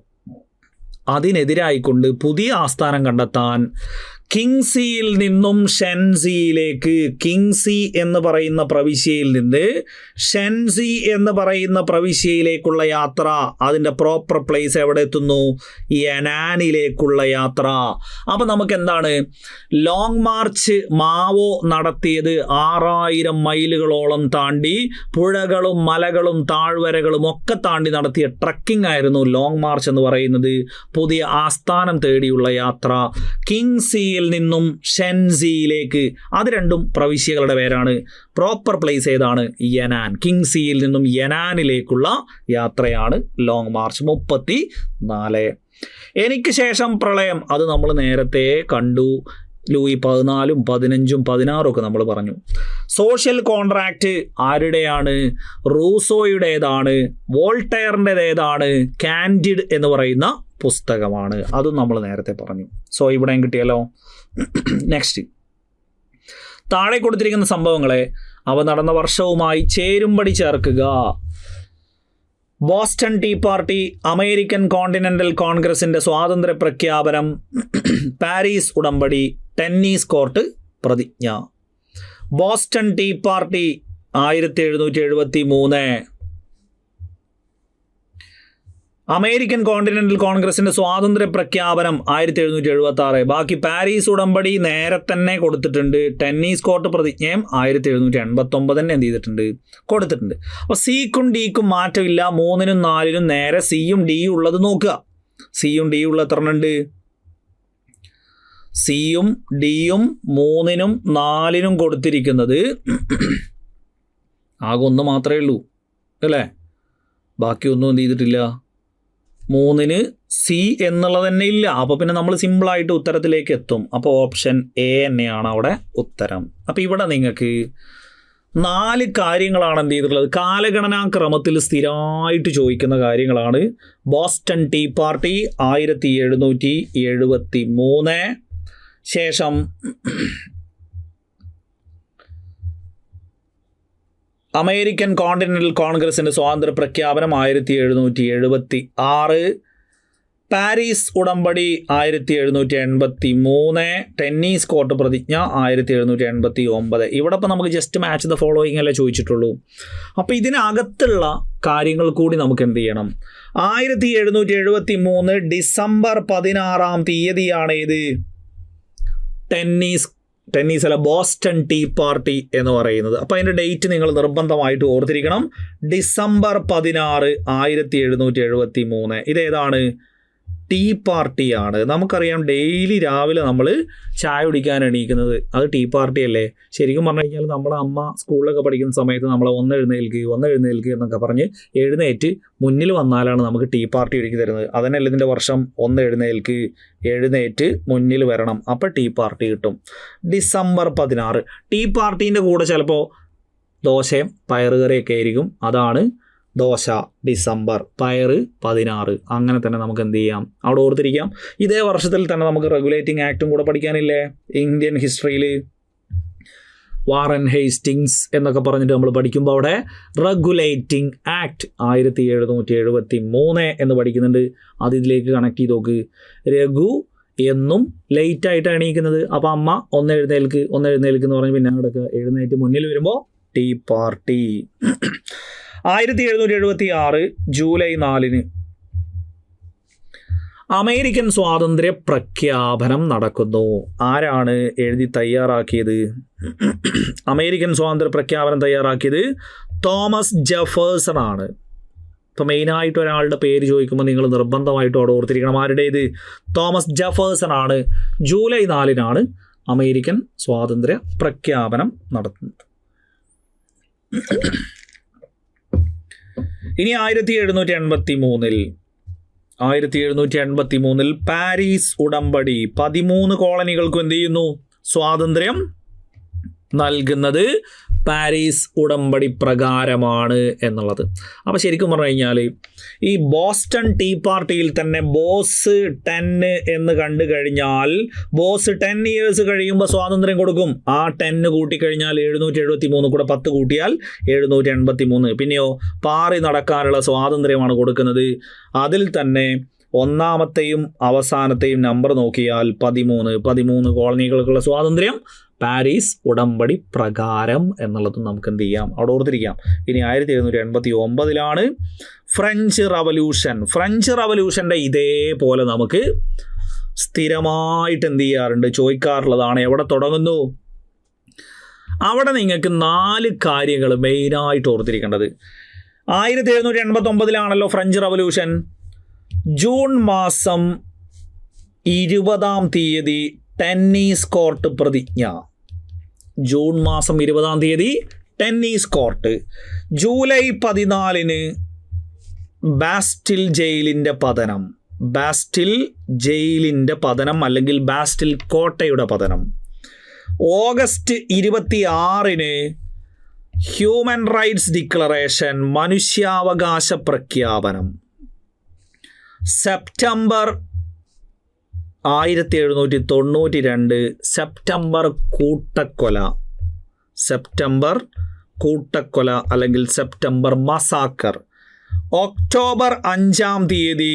അതിനെതിരായിക്കൊണ്ട് പുതിയ ആസ്ഥാനം കണ്ടെത്താൻ കിങ്സിയിൽ നിന്നും ഷെൻസിയിലേക്ക്, കിങ്സി എന്ന് പറയുന്ന പ്രവിശ്യയിൽ നിന്ന് ഷെൻസി എന്ന് പറയുന്ന പ്രവിശ്യയിലേക്കുള്ള യാത്ര, അതിൻ്റെ പ്രോപ്പർ പ്ലേസ് എവിടെ എത്തുന്നു? യനാനിലേക്കുള്ള യാത്ര. അപ്പം നമുക്ക് എന്താണ് ലോങ് മാർച്ച് മാവോ നടത്തിയത്? 6000 മൈലുകളോളം താണ്ടി, പുഴകളും മലകളും താഴ്വരകളും ഒക്കെ താണ്ടി നടത്തിയ ട്രക്കിംഗ് ആയിരുന്നു ലോങ് മാർച്ച് എന്ന് പറയുന്നത്. പുതിയ ആസ്ഥാനം തേടിയുള്ള യാത്ര കിങ്സിയിൽ നിന്നും ഷെൻസിയിലേക്ക്, അത് രണ്ടും പ്രവിശ്യകളുടെ പേരാണ്. പ്രോപ്പർ പ്ലേസ് ഏതാണ്? യനാൻ. കിങ്സിയിൽ നിന്നും യനാനിലേക്കുള്ള യാത്രയാണ് ലോങ് മാർച്ച് 34. എനിക്ക് ശേഷം പ്രളയം, അത് നമ്മൾ നേരത്തെ കണ്ടു. ലൂയി 14, 15, 16 ഒക്കെ നമ്മൾ പറഞ്ഞു. സോഷ്യൽ കോൺട്രാക്റ്റ് ആരുടെയാണ്? റൂസോയുടേതാണ്. വോൾട്ടയറിൻ്റെതേതാണ്? കാൻഡിഡ് എന്ന് പറയുന്ന പുസ്തകമാണ്. അതും നമ്മൾ നേരത്തെ പറഞ്ഞു. സോ ഇവിടെയും കിട്ടിയല്ലോ. നെക്സ്റ്റ്, താഴെ കൊടുത്തിരിക്കുന്ന സംഭവങ്ങളെ അവ നടന്ന വർഷവുമായി ചേരുംപടി ചേർക്കുക. Boston tea party, American continental കോൺഗ്രസിൻ്റെ സ്വാതന്ത്ര്യ പ്രഖ്യാപനം, പാരീസ് ഉടമ്പടി, ടെന്നീസ് കോർട്ട് പ്രതിജ്ഞ. Boston tea party 1773, American continental കോൺഗ്രസിൻ്റെ സ്വാതന്ത്ര്യ പ്രഖ്യാപനം 1776. ബാക്കി പാരീസ് ഉടമ്പടി നേരെ തന്നെ കൊടുത്തിട്ടുണ്ട്. ടെന്നീസ് കോർട്ട് പ്രതിജ്ഞയും 1789 തന്നെ എന്ത് ചെയ്തിട്ടുണ്ട്? കൊടുത്തിട്ടുണ്ട്. അപ്പോൾ സിക്കും ഡിക്കും മാറ്റമില്ല. 3നും 4നും നേരെ സിയും ഡിയും ഉള്ളത് നോക്കുക. സിയും ഡിയും ഉള്ള എത്ര ഉണ്ട്? സിയും ഡിയും 3നും 4നും കൊടുത്തിരിക്കുന്നത് ആകെ ഒന്ന് മാത്രമേ ഉള്ളൂ, അല്ലേ. ബാക്കിയൊന്നും എന്ത് ചെയ്തിട്ടില്ല. 3ന് സി എന്നുള്ളത് തന്നെ ഇല്ല. അപ്പോൾ പിന്നെ നമ്മൾ സിമ്പിളായിട്ട് ഉത്തരത്തിലേക്ക് എത്തും. അപ്പോൾ ഓപ്ഷൻ എ തന്നെയാണ് അവിടെ ഉത്തരം. അപ്പോൾ ഇവിടെ നിങ്ങൾക്ക് 4 കാര്യങ്ങളാണ് എന്ത് ചെയ്തിട്ടുള്ളത്? കാലഗണനാക്രമത്തിൽ സ്ഥിരമായിട്ട് ചോദിക്കുന്ന കാര്യങ്ങളാണ്. ബോസ്റ്റൺ ടീ പാർട്ടി 1773, ശേഷം അമേരിക്കൻ കോണ്ടിനെൻ്റൽ കോൺഗ്രസിൻ്റെ സ്വാതന്ത്ര്യ പ്രഖ്യാപനം 1776, പാരീസ് ഉടമ്പടി 1783, ടെന്നീസ് കോർട്ട് പ്രതിജ്ഞ 1789. ഇവിടെ ഇപ്പോൾ നമുക്ക് ജസ്റ്റ് മാച്ച് ദ ഫോളോയിങ് അല്ലേ ചോദിച്ചിട്ടുള്ളൂ. അപ്പോൾ ഇതിനകത്തുള്ള കാര്യങ്ങൾ കൂടി നമുക്ക് എന്ത് ചെയ്യണം? 1773 ഡിസംബർ 16 ഇത് ടെന്നീസ് അല്ല, ബോസ്റ്റൺ ടീ പാർട്ടി എന്ന് പറയുന്നത്. അപ്പോൾ അതിൻ്റെ ഡേറ്റ് നിങ്ങൾ നിർബന്ധമായിട്ട് ഓർത്തിരിക്കണം. ഡിസംബർ 16, 1773. ഇതേതാണ്? ടീ പാർട്ടിയാണ്. നമുക്കറിയാം ഡെയിലി രാവിലെ നമ്മൾ ചായ കുടിക്കാൻ എണീക്കുന്നത് അത് ടീ പാർട്ടി അല്ലേ. ശരിക്കും പറഞ്ഞു കഴിഞ്ഞാൽ നമ്മുടെ അമ്മ സ്കൂളിലൊക്കെ പഠിക്കുന്ന സമയത്ത് നമ്മളെ ഒന്ന് എഴുന്നേൽക്കുക എന്നൊക്കെ പറഞ്ഞ് എഴുന്നേറ്റ് മുന്നിൽ വന്നാലാണ് നമുക്ക് ടീ പാർട്ടി ഒരുക്കി തരുന്നത്. അതന്നെയല്ല ഇതിൻ്റെ വർഷം. എഴുന്നേറ്റ് മുന്നിൽ വരണം, അപ്പോൾ ടീ പാർട്ടി കിട്ടും. ഡിസംബർ 16. ടീ പാർട്ടീൻ്റെ കൂടെ ചിലപ്പോൾ ദോശയും പയറുകറിയൊക്കെ ആയിരിക്കും. അതാണ് ദോശ ഡിസംബർ, പയറ് 16. അങ്ങനെ തന്നെ നമുക്ക് എന്ത് ചെയ്യാം? അവിടെ ഓർത്തിരിക്കാം. ഇതേ വർഷത്തിൽ തന്നെ നമുക്ക് റെഗുലേറ്റിംഗ് ആക്റ്റും കൂടെ പഠിക്കാനില്ലേ ഇന്ത്യൻ ഹിസ്റ്ററിയിൽ? വാറൻ ഹേസ്റ്റിങ്സ് എന്നൊക്കെ പറഞ്ഞിട്ട് നമ്മൾ പഠിക്കുമ്പോൾ അവിടെ റെഗുലേറ്റിംഗ് ആക്ട് 1773 എന്ന് പഠിക്കുന്നുണ്ട്. അത് ഇതിലേക്ക് കണക്ട് ചെയ്ത് നോക്ക്. രഘു എന്നും ലേറ്റായിട്ട് എണീക്കുന്നത്. അപ്പോൾ അമ്മ ഒന്ന് എഴുന്നേൽക്ക് എന്ന് പറഞ്ഞ് പിന്നെ അങ്ങോട്ടൊക്കെ എഴുന്നേറ്റ് മുന്നിൽ വരുമ്പോൾ ടീ പാർട്ടി. 1776 ജൂലൈ 4. അമേരിക്കൻ സ്വാതന്ത്ര്യ പ്രഖ്യാപനം നടക്കുന്നു. ആരാണ് എഴുതി തയ്യാറാക്കിയത്? അമേരിക്കൻ സ്വാതന്ത്ര്യ പ്രഖ്യാപനം തയ്യാറാക്കിയത് തോമസ് ജെഫേഴ്സൺ ആണ്. ഇപ്പോൾ മെയിനായിട്ട് ഒരാളുടെ പേര് ചോദിക്കുമ്പോൾ നിങ്ങൾ നിർബന്ധമായിട്ടും അവിടെ ഓർത്തിരിക്കണം. ആരുടേത്? തോമസ് ജെഫേഴ്സൺ ആണ്. ജൂലൈ 4 അമേരിക്കൻ സ്വാതന്ത്ര്യ പ്രഖ്യാപനം നടത്തുന്നത്. ഇനി 1783 പാരീസ് ഉടമ്പടി 13 കോളനികൾക്കും എന്ത് ചെയ്യുന്നു? സ്വാതന്ത്ര്യം നൽകുന്നത് പാരീസ് ഉടമ്പടി പ്രകാരമാണ് എന്നുള്ളത്. അപ്പോൾ ശരിക്കും പറഞ്ഞു കഴിഞ്ഞാൽ ഈ ബോസ്റ്റൺ ടീ പാർട്ടിയിൽ തന്നെ ബോസ് 10 എന്ന് കണ്ടു കഴിഞ്ഞാൽ ബോസ് 10 years കഴിയുമ്പോൾ സ്വാതന്ത്ര്യം കൊടുക്കും. ആ 10 കൂട്ടിക്കഴിഞ്ഞാൽ 773 കൂടെ 10 കൂട്ടിയാൽ 783. പിന്നെയോ പാറി നടക്കാനുള്ള സ്വാതന്ത്ര്യമാണ് കൊടുക്കുന്നത്. അതിൽ തന്നെ ഒന്നാമത്തെയും അവസാനത്തെയും നമ്പർ നോക്കിയാൽ 13 കോളനികൾക്കുള്ള സ്വാതന്ത്ര്യം പാരീസ് ഉടമ്പടി പ്രകാരം എന്നുള്ളതും നമുക്ക് എന്ത് ചെയ്യാം? അവിടെ ഓർത്തിരിക്കാം. ഇനി 1789 ഫ്രഞ്ച് റവല്യൂഷൻ്റെ ഇതേപോലെ നമുക്ക് സ്ഥിരമായിട്ട് എന്ത് ചെയ്യാറുണ്ട്? ചോദിക്കാറുള്ളതാണ്. എവിടെ തുടങ്ങുന്നു? അവിടെ നിങ്ങൾക്ക് 4 കാര്യങ്ങൾ മെയിനായിട്ട് ഓർത്തിരിക്കേണ്ടത്. 1789 ഫ്രഞ്ച് റവല്യൂഷൻ. ജൂൺ മാസം 20 ടെന്നീസ് കോർട്ട് പ്രതിജ്ഞ. ജൂൺ മാസം 20 ടെന്നീസ് കോർട്ട്. ജൂലൈ 14 ബാസ്റ്റിൽ ജയിലിൻ്റെ പതനം അല്ലെങ്കിൽ ബാസ്റ്റിൽ കോട്ടയുടെ പതനം. ഓഗസ്റ്റ് 26 ഹ്യൂമൻ റൈറ്റ്സ് ഡിക്ലറേഷൻ, മനുഷ്യാവകാശ പ്രഖ്യാപനം. സെപ്റ്റംബർ 1792 സെപ്റ്റംബർ കൂട്ടക്കൊല അല്ലെങ്കിൽ സെപ്റ്റംബർ മസാക്കർ. ഒക്ടോബർ 5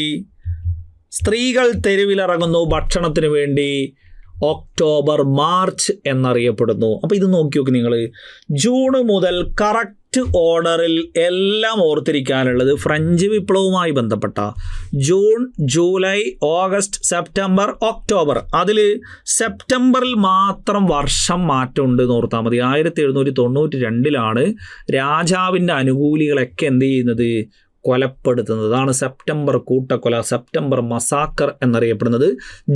സ്ത്രീകൾ തെരുവിലിറങ്ങുന്നു ഭക്ഷണത്തിന് വേണ്ടി. ഒക്ടോബർ മാർച്ച് എന്നറിയപ്പെടുന്നു. അപ്പോൾ ഇത് നോക്കി നിങ്ങൾ. ജൂൺ മുതൽ കറക്റ്റ് ഓർഡറിൽ എല്ലാം ഓർത്തിരിക്കാനുള്ളത് ഫ്രഞ്ച് വിപ്ലവവുമായി ബന്ധപ്പെട്ട June, July, August, September, October. അതിൽ സെപ്റ്റംബറിൽ മാത്രം വർഷം മാറ്റമുണ്ട് എന്ന് ഓർത്താൽ മതി. 1792 രാജാവിൻ്റെ അനുകൂലികളൊക്കെ എന്ത് ചെയ്യുന്നത്? കൊലപ്പെടുത്തുന്നതാണ് സെപ്റ്റംബർ കൂട്ടക്കൊല, സെപ്റ്റംബർ മസാക്കർ എന്നറിയപ്പെടുന്നത്.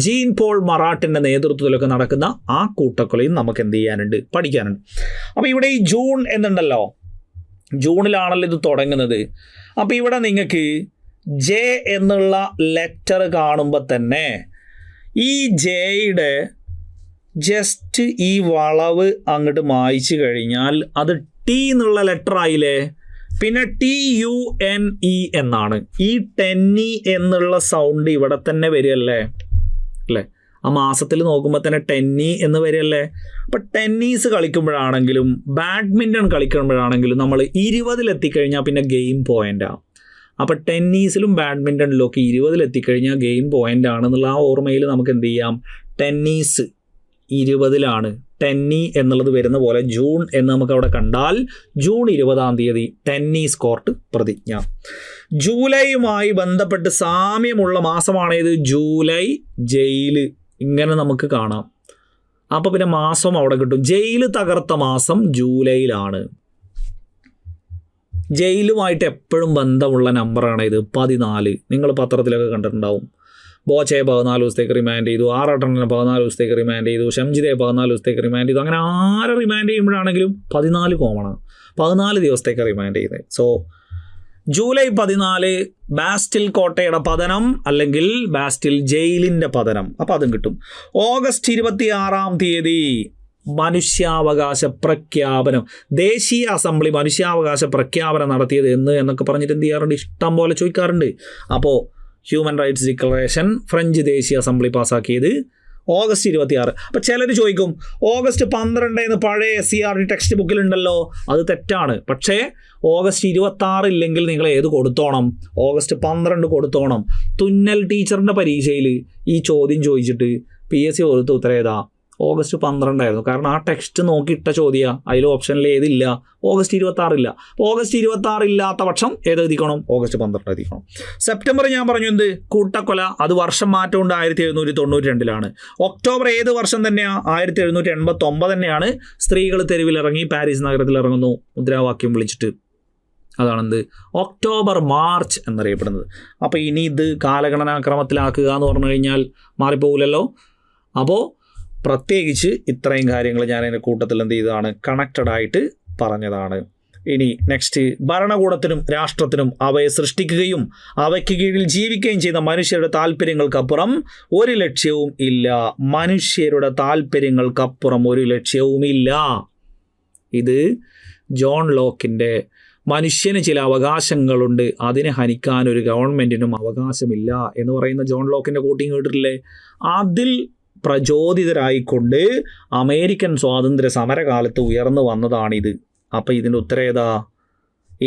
ജീൻ പോൾ മറാട്ടിൻ്റെ നേതൃത്വത്തിലൊക്കെ നടക്കുന്ന ആ കൂട്ടക്കൊലയും നമുക്ക് എന്ത് ചെയ്യാനുണ്ട്? പഠിക്കാനുണ്ട്. അപ്പോൾ ഇവിടെ ഈ ജൂൺ എന്നുണ്ടല്ലോ, ജൂണിലാണല്ലോ ഇത് തുടങ്ങുന്നത്. അപ്പോൾ ഇവിടെ നിങ്ങൾക്ക് ജെ എന്നുള്ള ലെറ്റർ കാണുമ്പോൾ തന്നെ ഈ ജെയുടെ ജസ്റ്റ് ഈ വളവ് അങ്ങോട്ട് മായ്ച്ചു കഴിഞ്ഞാൽ അത് ടി എന്നുള്ള ലെറ്റർ ആയില്ലേ. പിന്നെ TUNE എന്നാണ്. ഈ ടെന്നി എന്നുള്ള സൗണ്ട് ഇവിടെ തന്നെ വരികയല്ലേ അല്ലേ? ആ മാസത്തിൽ നോക്കുമ്പോൾ തന്നെ ടെന്നി എന്ന് വരികയല്ലേ. അപ്പം ടെന്നീസ് കളിക്കുമ്പോഴാണെങ്കിലും ബാഡ്മിൻ്റൺ കളിക്കുമ്പോഴാണെങ്കിലും നമ്മൾ 20 എത്തിക്കഴിഞ്ഞാൽ പിന്നെ ഗെയിം പോയിൻ്റാണ്. അപ്പോൾ ടെന്നീസിലും ബാഡ്മിൻ്റണിലും ഒക്കെ 20 എത്തിക്കഴിഞ്ഞാൽ ഗെയിം പോയിൻ്റ് ആണെന്നുള്ള ആ ഓർമ്മയിൽ നമുക്ക് എന്ത് ചെയ്യാം? ടെന്നീസ് 20 ടെന്നി എന്നുള്ളത് വരുന്ന പോലെ ജൂൺ എന്ന് നമുക്ക് അവിടെ കണ്ടാൽ ജൂൺ 20 ടെന്നീസ് കോർട്ട് പ്രതിജ്ഞ. ജൂലൈയുമായി ബന്ധപ്പെട്ട് സാമ്യമുള്ള മാസമാണേത്? ജൂലൈ ജയില്. ഇങ്ങനെ നമുക്ക് കാണാം. അപ്പോൾ പിന്നെ മാസം അവിടെ കിട്ടും. ജയില് തകർത്ത മാസം ജൂലൈയിലാണ്. ജയിലുമായിട്ട് എപ്പോഴും ബന്ധമുള്ള നമ്പറാണ് ഇത് 14. നിങ്ങൾ പത്രത്തിലൊക്കെ കണ്ടിട്ടുണ്ടാവും. ബോച്ചയെ 14 ദിവസത്തേക്ക് റിമാൻഡ് ചെയ്തു, ആറാട്ടണ്ണനെ 14 ദിവസത്തേക്ക് റിമാൻഡ് ചെയ്തു, ഷംജിദയെ 14 ദിവസത്തേക്ക് റിമാൻഡ് ചെയ്തു. അങ്ങനെ ആരെ റിമാൻഡ് ചെയ്യുമ്പോഴാണെങ്കിലും 14 കോമണാണ്. 14 ദിവസത്തേക്ക് റിമാൻഡ് ചെയ്തത്. സോ ജൂലൈ 14 ബാസ്റ്റിൽ കോട്ടയുടെ പതനം അല്ലെങ്കിൽ ബാസ്റ്റിൽ ജയിലിൻ്റെ പതനം. അപ്പോൾ അതും കിട്ടും. ഓഗസ്റ്റ് 26 മനുഷ്യാവകാശ പ്രഖ്യാപനം. ദേശീയ അസംബ്ലി മനുഷ്യാവകാശ പ്രഖ്യാപനം നടത്തിയത് എന്നൊക്കെ പറഞ്ഞിട്ട് എന്ത് ചെയ്യാറുണ്ട്? ഇഷ്ടം പോലെ ചോദിക്കാറുണ്ട്. അപ്പോൾ ഹ്യൂമൻ റൈറ്റ്സ് ഡിക്ലറേഷൻ ഫ്രഞ്ച് ദേശീയ അസംബ്ലി പാസ്സാക്കിയത് ഓഗസ്റ്റ് 26. അപ്പോൾ ചിലർ ചോദിക്കും ഓഗസ്റ്റ് 12 എന്ന് പഴയ SCRT ടെക്സ്റ്റ് ബുക്കിലുണ്ടല്ലോ. അത് തെറ്റാണ്. പക്ഷേ ഓഗസ്റ്റ് 26 ഇല്ലെങ്കിൽ നിങ്ങൾ ഏത് കൊടുത്തോണം? ഓഗസ്റ്റ് 12 കൊടുത്തോണം. തുന്നൽ ടീച്ചറിൻ്റെ പരീക്ഷയിൽ ഈ ചോദ്യം ചോദിച്ചിട്ട് PSC കൊടുത്ത ഉത്തരം ഏതാ? ഓഗസ്റ്റ് 12 കാരണം ആ ടെക്സ്റ്റ് നോക്കി ഇട്ട ചോദ്യമാണ്. അതിൽ ഓപ്ഷനിൽ ഏതില്ല? ഓഗസ്റ്റ് 26 അപ്പോൾ ഓഗസ്റ്റ് 26 ഇല്ലാത്ത പക്ഷം ഏത് എഴുതിക്കണം? ഓഗസ്റ്റ് 12 എഴുതിക്കണം. സെപ്റ്റംബർ ഞാൻ പറഞ്ഞു എന്ത്? കൂട്ടക്കൊല. അത് വർഷം മാറ്റം ഉണ്ട്, 1792 ഒക്ടോബർ ഏത് വർഷം തന്നെയാണ്? 1789 തന്നെയാണ്. സ്ത്രീകൾ തെരുവിലിറങ്ങി പാരീസ് നഗരത്തിൽ ഇറങ്ങുന്നു മുദ്രാവാക്യം വിളിച്ചിട്ട്. അതാണെന്ത്? ഒക്ടോബർ മാർച്ച് എന്നറിയപ്പെടുന്നത്. അപ്പോൾ ഇനി ഇത് കാലഗണനാക്രമത്തിലാക്കുക എന്ന് പറഞ്ഞു കഴിഞ്ഞാൽ മാറിപ്പോകില്ലല്ലോ. അപ്പോൾ പ്രത്യേകിച്ച് ഇത്രയും കാര്യങ്ങൾ ഞാൻ അതിൻ്റെ കൂട്ടത്തിൽ എന്ത് ചെയ്തതാണ്? കണക്റ്റഡ് ആയിട്ട് പറഞ്ഞതാണ്. ഇനി നെക്സ്റ്റ്, ഭരണകൂടത്തിനും രാഷ്ട്രത്തിനും അവയെ സൃഷ്ടിക്കുകയും അവയ്ക്ക് കീഴിൽ ജീവിക്കുകയും ചെയ്യുന്ന മനുഷ്യരുടെ താല്പര്യങ്ങൾക്കപ്പുറം ഒരു ലക്ഷ്യവും ഇല്ല. മനുഷ്യരുടെ താല്പര്യങ്ങൾക്കപ്പുറം ഒരു ലക്ഷ്യവുമില്ല. ഇത് ജോൺ ലോക്കിൻ്റെ മനുഷ്യന് ചില അവകാശങ്ങളുണ്ട്, അതിനെ ഹനിക്കാൻ ഒരു ഗവൺമെൻറ്റിനും അവകാശമില്ല എന്ന് പറയുന്ന ജോൺ ലോക്കിൻ്റെ കോട്ടിങ് കേട്ടിട്ടില്ലേ? അതിൽ പ്രചോദിതരായിക്കൊണ്ട് അമേരിക്കൻ സ്വാതന്ത്ര്യ സമരകാലത്ത് ഉയർന്നു വന്നതാണിത്. അപ്പോൾ ഇതിൻ്റെ ഉത്തരം ഏതാ?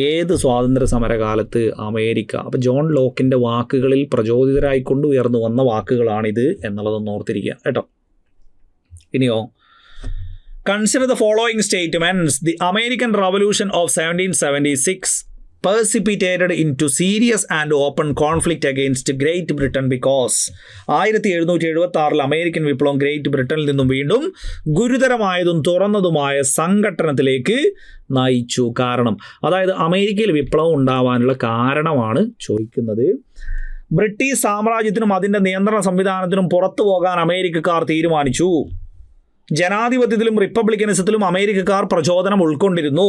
ഏത് സ്വാതന്ത്ര്യ സമരകാലത്ത്? അമേരിക്ക. അപ്പോൾ ജോൺ ലോക്കിൻ്റെ വാക്കുകളിൽ പ്രചോദിതരായിക്കൊണ്ട് ഉയർന്നു വന്ന വാക്കുകളാണിത് എന്നുള്ളതൊന്ന് ഓർത്തിരിക്കുക കേട്ടോ. ഇനിയോ, consider the following statements. The American Revolution of 1776 precipitated into serious and open conflict against Great Britain because 1776 American വിപ്ലവം ഗ്രേറ്റ് ബ്രിട്ടനിൽ നിന്നും വീണ്ടും ഗുരുതരമായതും തുറന്നതുമായ സംഘട്ടനത്തിലേക്ക് നയിച്ചു. കാരണം, അതായത് അമേരിക്കയിൽ വിപ്ലവം ഉണ്ടാവാനുള്ള കാരണമാണ് ചോദിക്കുന്നത്. ബ്രിട്ടീഷ് സാമ്രാജ്യത്തിനും അതിൻ്റെ നിയന്ത്രണ സംവിധാനത്തിനും പുറത്തു പോകാൻ അമേരിക്കക്കാർ തീരുമാനിച്ചു. ജനാധിപത്യത്തിലും റിപ്പബ്ലിക്കനിസത്തിലും അമേരിക്കക്കാർ പ്രചോദനം ഉൾക്കൊണ്ടിരുന്നു.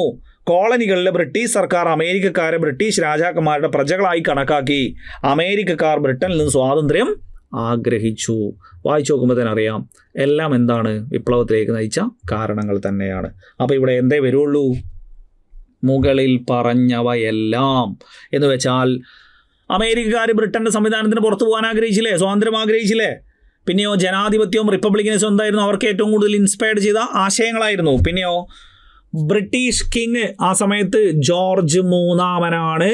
കോളനികളിലെ ബ്രിട്ടീഷ് സർക്കാർ അമേരിക്കക്കാരെ ബ്രിട്ടീഷ് രാജാക്കന്മാരുടെ പ്രജകളായി കണക്കാക്കി. അമേരിക്കക്കാർ ബ്രിട്ടനിൽ നിന്ന് സ്വാതന്ത്ര്യം ആഗ്രഹിച്ചു. വായിച്ചു നോക്കുമ്പോൾ തന്നെ അറിയാം എല്ലാം എന്താണ്? വിപ്ലവത്തിലേക്ക് നയിച്ച കാരണങ്ങൾ തന്നെയാണ്. അപ്പോൾ ഇവിടെ എന്തേ വരുള്ളൂ? മുകളിൽ പറഞ്ഞവയെല്ലാം എന്ന് വെച്ചാൽ അമേരിക്കക്കാർ ബ്രിട്ടൻ്റെ സംവിധാനത്തിന് പുറത്തു പോകാൻ ആഗ്രഹിച്ചില്ലേ? സ്വാതന്ത്ര്യം ആഗ്രഹിച്ചില്ലേ? പിന്നെയോ ജനാധിപത്യവും റിപ്പബ്ലിക്കനിസവും എന്തായിരുന്നു? അവർക്ക് ഏറ്റവും കൂടുതൽ ഇൻസ്പയർഡ് ചെയ്ത ആശയങ്ങളായിരുന്നു. പിന്നെയോ ബ്രിട്ടീഷ് കിങ് ആ സമയത്ത് ജോർജ് മൂന്നാമനാണ്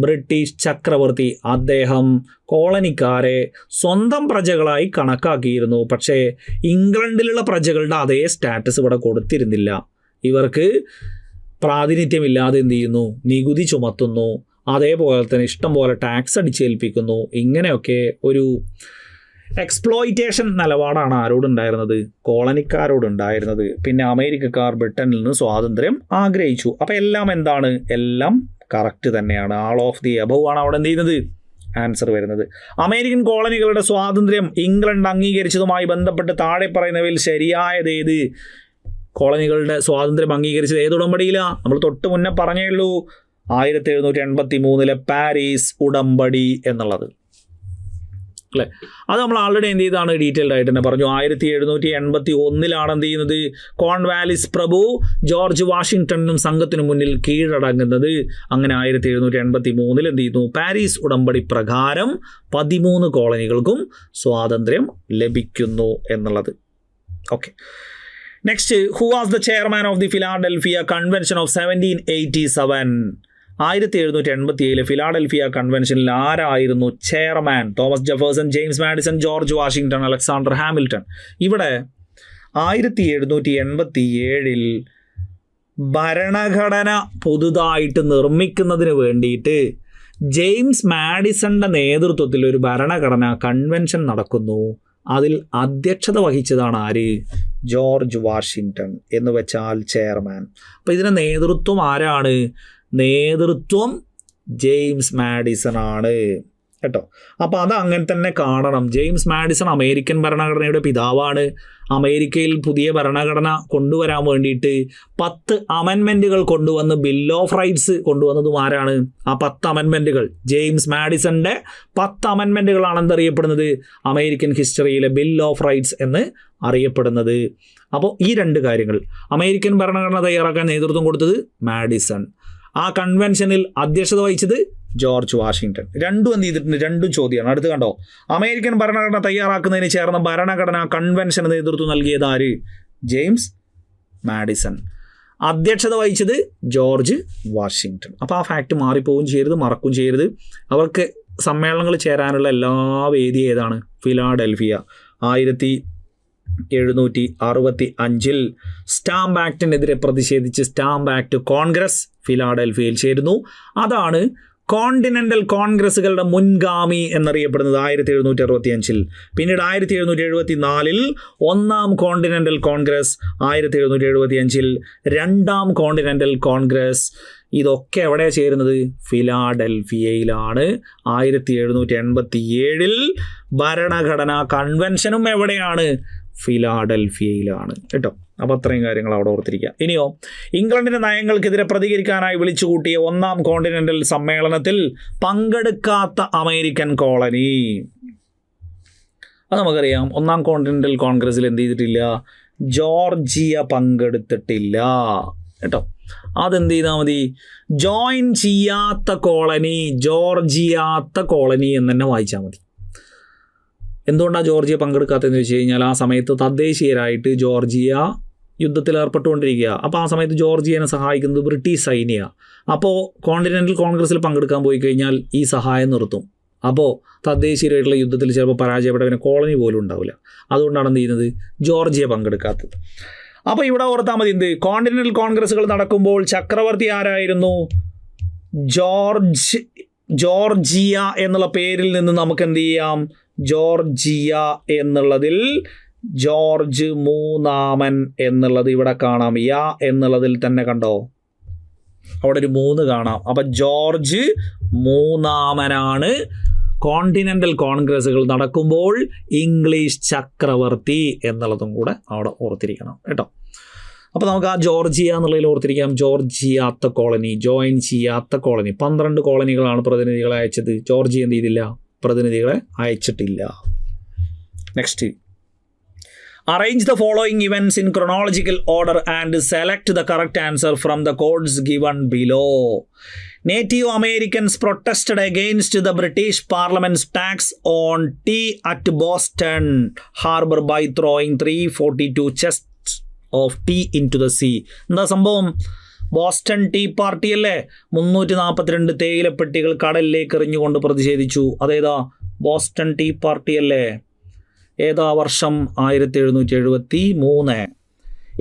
ബ്രിട്ടീഷ് ചക്രവർത്തി. അദ്ദേഹം കോളനിക്കാരെ സ്വന്തം പ്രജകളായി കണക്കാക്കിയിരുന്നു. പക്ഷേ ഇംഗ്ലണ്ടിലുള്ള പ്രജകളുടെ അതേ സ്റ്റാറ്റസ് ഇവിടെ കൊടുത്തിരുന്നില്ല. ഇവർക്ക് പ്രാതിനിധ്യമില്ലാതെ എന്ത് ചെയ്യുന്നു? നികുതി ചുമത്തുന്നു. അതേപോലെ തന്നെ ഇഷ്ടം പോലെ ടാക്സ് അടിച്ചേൽപ്പിക്കുന്നു. ഇങ്ങനെയൊക്കെ ഒരു എക്സ്പ്ലോയിറ്റേഷൻ നിലപാടാണ് ആരോടുണ്ടായിരുന്നത്? കോളനിക്കാരോടുണ്ടായിരുന്നത്. പിന്നെ അമേരിക്കക്കാർ ബ്രിട്ടനിൽ നിന്ന് സ്വാതന്ത്ര്യം ആഗ്രഹിച്ചു. അപ്പോൾ എല്ലാം എന്താണ്? എല്ലാം കറക്റ്റ് തന്നെയാണ്. ആൾ ഓഫ് ദി എബവ് ആണ് അവിടെ എന്ത് ചെയ്യുന്നത്? ആൻസർ വരുന്നത്. അമേരിക്കൻ കോളനികളുടെ സ്വാതന്ത്ര്യം ഇംഗ്ലണ്ട് അംഗീകരിച്ചതുമായി ബന്ധപ്പെട്ട് താഴെ പറയുന്നവയിൽ ശരിയായത് ഏത്? കോളനികളുടെ സ്വാതന്ത്ര്യം അംഗീകരിച്ചത് ഏത് ഉടമ്പടിയിലാണ്? നമ്മൾ തൊട്ട് മുന്നേ പറഞ്ഞേ ഉള്ളൂ, 1783 പാരീസ് ഉടമ്പടി എന്നുള്ളത് അല്ലേ? അത് നമ്മൾ ആൾറെഡി എന്ത് ചെയ്താണ്? ഡീറ്റെയിൽഡ് ആയിട്ട് തന്നെ പറഞ്ഞു. 1781 എന്ത് ചെയ്യുന്നത്? കോൺവാലിസ് പ്രഭു ജോർജ് വാഷിങ്ടണിനും സംഘത്തിനു മുന്നിൽ കീഴടങ്ങുന്നത്. അങ്ങനെ 1783 എന്ത് ചെയ്യുന്നു? പാരീസ് ഉടമ്പടി പ്രകാരം 13 കോളനികൾക്കും സ്വാതന്ത്ര്യം ലഭിക്കുന്നു എന്നുള്ളത്. Okay, next, who was the chairman of the Philadelphia convention of 1787? 1787 Philadelphia കൺവെൻഷനിൽ ആരായിരുന്നു chairman? Thomas Jefferson, James Madison, George Washington, Alexander Hamilton. ഇവിടെ 1787 ഭരണഘടന പുതുതായിട്ട് നിർമ്മിക്കുന്നതിന് വേണ്ടിയിട്ട് ജെയിംസ് മാഡിസന്റെ നേതൃത്വത്തിൽ ഒരു ഭരണഘടന കൺവെൻഷൻ നടക്കുന്നു. അതിൽ അധ്യക്ഷത വഹിച്ചതാണ് ആര്? ജോർജ് വാഷിങ്ടൺ എന്ന് വെച്ചാൽ ചെയർമാൻ. അപ്പോൾ ഇതിൻ്റെ നേതൃത്വം ആരാണ്? നേതൃത്വം ജെയിംസ് മാഡിസൺ ആണ് കേട്ടോ. അപ്പോൾ അത് അങ്ങനെ തന്നെ കാണണം. ജെയിംസ് മാഡിസൺ അമേരിക്കൻ ഭരണഘടനയുടെ പിതാവാണ്. അമേരിക്കയിൽ പുതിയ ഭരണഘടന കൊണ്ടുവരാൻ വേണ്ടിയിട്ട് 10 അമെൻമെൻറ്റുകൾ കൊണ്ടുവന്ന് ബിൽ ഓഫ് റൈറ്റ്സ് കൊണ്ടുവന്നതും ആരാണ്? ആ 10 അമെൻമെൻറ്റുകൾ ജെയിംസ് മാഡിസന്റെ 10 അമെൻമെൻറ്റുകളാണ് എന്തറിയപ്പെടുന്നത്? അമേരിക്കൻ ഹിസ്റ്ററിയിലെ ബിൽ ഓഫ് റൈറ്റ്സ് എന്ന് അറിയപ്പെടുന്നത്. അപ്പോൾ ഈ 2 കാര്യങ്ങൾ, അമേരിക്കൻ ഭരണഘടന തയ്യാറാക്കാൻ നേതൃത്വം കൊടുത്തത് മാഡിസൺ, ആ കൺവെൻഷനിൽ അധ്യക്ഷത വഹിച്ചത് ജോർജ് വാഷിങ്ടൺ. രണ്ടും എന്ത് ചെയ്തിട്ടുണ്ട്? രണ്ടും ചോദ്യമാണ്. അടുത്ത് കണ്ടോ, അമേരിക്കൻ ഭരണഘടന തയ്യാറാക്കുന്നതിന് ചേർന്ന ഭരണഘടനാ കൺവെൻഷന് നേതൃത്വം നൽകിയത് ആര്? James Madison. അധ്യക്ഷത വഹിച്ചത് ജോർജ് വാഷിങ്ടൺ. അപ്പോൾ ആ ഫാക്റ്റ് മാറിപ്പോവും ചെയ്യരുത്, മറക്കും ചെയ്യരുത്. അവർക്ക് സമ്മേളനങ്ങൾ ചേരാനുള്ള എല്ലാ വേദി ഏതാണ്? ഫിലാഡൽഫിയ. 1765 സ്റ്റാമ്പ് ആക്ടിനെതിരെ പ്രതിഷേധിച്ച് സ്റ്റാമ്പ് ആക്ട് കോൺഗ്രസ് ഫിലാഡൽഫിയയിൽ ചേരുന്നു. അതാണ് കോണ്ടിനെൻ്റൽ കോൺഗ്രസുകളുടെ മുൻഗാമി എന്നറിയപ്പെടുന്നത് 1765. പിന്നീട് 1774 ഒന്നാം കോണ്ടിനെൻ്റൽ കോൺഗ്രസ്, 1775 രണ്ടാം കോണ്ടിനെൻ്റൽ കോൺഗ്രസ്. ഇതൊക്കെ എവിടെയാണ് ചേരുന്നത്? ഫിലാഡൽഫിയയിലാണ്. 1787 ഭരണഘടനാ കൺവെൻഷനും എവിടെയാണ്? ഫിലാഡൽഫിയയിലാണ് കേട്ടോ. അപ്പോൾ അത്രയും കാര്യങ്ങൾ അവിടെ ഓർത്തിരിക്കുക. ഇനിയോ, ഇംഗ്ലണ്ടിൻ്റെ നയങ്ങൾക്കെതിരെ പ്രതികരിക്കാനായി വിളിച്ചുകൂട്ടിയ ഒന്നാം കോണ്ടിനെൻ്റൽ സമ്മേളനത്തിൽ പങ്കെടുക്കാത്ത അമേരിക്കൻ കോളനി. അത് നമുക്കറിയാം. ഒന്നാം കോണ്ടിനെൻ്റൽ കോൺഗ്രസ്സിൽ എന്ത് ചെയ്തിട്ടില്ല? ജോർജിയ പങ്കെടുത്തിട്ടില്ല കേട്ടോ. അതെന്ത് ചെയ്താൽ മതി? ജോയിൻ ചെയ്യാത്ത കോളനി, ജോർജിയാത്ത കോളനി എന്ന് തന്നെ വായിച്ചാൽ മതി. എന്തുകൊണ്ടാണ് ജോർജിയ പങ്കെടുക്കാത്തതെന്ന് വെച്ച് കഴിഞ്ഞാൽ ആ സമയത്ത് തദ്ദേശീയരായിട്ട് ജോർജിയ യുദ്ധത്തിൽ ഏർപ്പെട്ടുകൊണ്ടിരിക്കുക. അപ്പോൾ ആ സമയത്ത് ജോർജിയനെ സഹായിക്കുന്നത് ബ്രിട്ടീഷ് സൈന്യമാണ്. അപ്പോൾ കോണ്ടിനെൻ്റൽ കോൺഗ്രസ്സിൽ പങ്കെടുക്കാൻ പോയി കഴിഞ്ഞാൽ ഈ സഹായം നിർത്തും. അപ്പോൾ തദ്ദേശീയരായിട്ടുള്ള യുദ്ധത്തിൽ ചിലപ്പോൾ പരാജയപ്പെട്ടവനെ കോളനി പോലും ഉണ്ടാവില്ല. അതുകൊണ്ടാണ് എന്ത് ചെയ്യുന്നത്? ജോർജിയ പങ്കെടുക്കാത്തത്. അപ്പോൾ ഇവിടെ ഓർത്താൽ മതി എന്ത്? കോണ്ടിനെൻ്റൽ കോൺഗ്രസ്സുകൾ നടക്കുമ്പോൾ ചക്രവർത്തി ആരായിരുന്നു? ജോർജിയ എന്നുള്ള പേരിൽ നിന്ന് നമുക്ക് എന്ത് ചെയ്യാം? ജോർജിയ എന്നുള്ളതിൽ ജോർജ് മൂന്നാമൻ എന്നുള്ളത് ഇവിടെ കാണാം. യാ എന്നുള്ളതിൽ തന്നെ കണ്ടോ, അവിടെ ഒരു 3 കാണാം. അപ്പം ജോർജ് മൂന്നാമനാണ് കോണ്ടിനെൻ്റൽ കോൺഗ്രസ്സുകൾ നടക്കുമ്പോൾ ഇംഗ്ലീഷ് ചക്രവർത്തി എന്നുള്ളതും കൂടെ അവിടെ ഓർത്തിരിക്കണം കേട്ടോ. അപ്പോൾ നമുക്ക് ആ ജോർജിയ എന്നുള്ളതിൽ ഓർത്തിരിക്കാം. ജോർജിയാത്ത കോളനി, ജോയിൻ ചെയ്യാത്ത കോളനി. 12 കോളനികളാണ് പ്രതിനിധികളെ അയച്ചത്. ജോർജിയ എന്ത് ചെയ്തില്ല? പ്രതിനിധികളെ അയച്ചിട്ടില്ല. Next, arrange the following events in chronological order and select the correct answer from the codes given below. Native Americans protested against the British Parliament's tax on tea at Boston Harbor by throwing 342 chests of tea into the sea. എന്താ സംഭവം? Boston tea party അല്ലേ? 342 തേയിലപ്പെട്ടികൾ കടലിലേക്ക് എറിഞ്ഞുകൊണ്ട് പ്രതിഷേധിച്ചു. അതേതാ? Boston tea party അല്ലേ? ഏതാ വർഷം? 1773.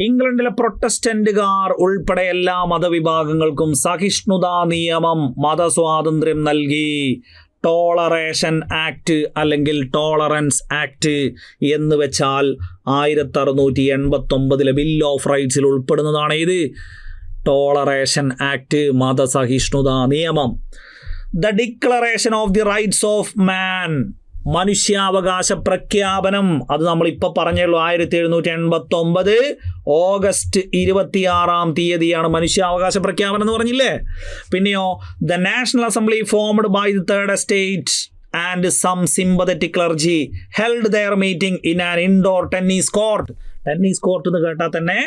ഇംഗ്ലണ്ടിലെ പ്രൊട്ടസ്റ്റന്റുകാർ ഉൾപ്പെടെ എല്ലാ മതവിഭാഗങ്ങൾക്കും സഹിഷ്ണുതാ നിയമം, മതസ്വാതന്ത്ര്യം നൽകി. ടോളറേഷൻ ആക്ട് അല്ലെങ്കിൽ ടോളറൻസ് ആക്ട് എന്ന് വെച്ചാൽ 1689 ബിൽ ഓഫ് റൈറ്റ്സിൽ ഉൾപ്പെടുന്നതാണ് ഇത്. ടോളറേഷൻ ആക്ട്, മതസഹിഷ്ണുതാ നിയമം. The declaration of the rights of മാൻ, മനുഷ്യാവകാശ പ്രഖ്യാപനം. അത് നമ്മളിപ്പോൾ പറഞ്ഞുള്ളൂ. 1789 ഓഗസ്റ്റ് 26 മനുഷ്യാവകാശ പ്രഖ്യാപനം എന്ന് പറഞ്ഞില്ലേ? പിന്നെയോ, the national assembly formed by the third estate and some sympathetic clergy held their meeting in an indoor tennis court. Tennis court എന്ന് കേട്ടാൽ തന്നെ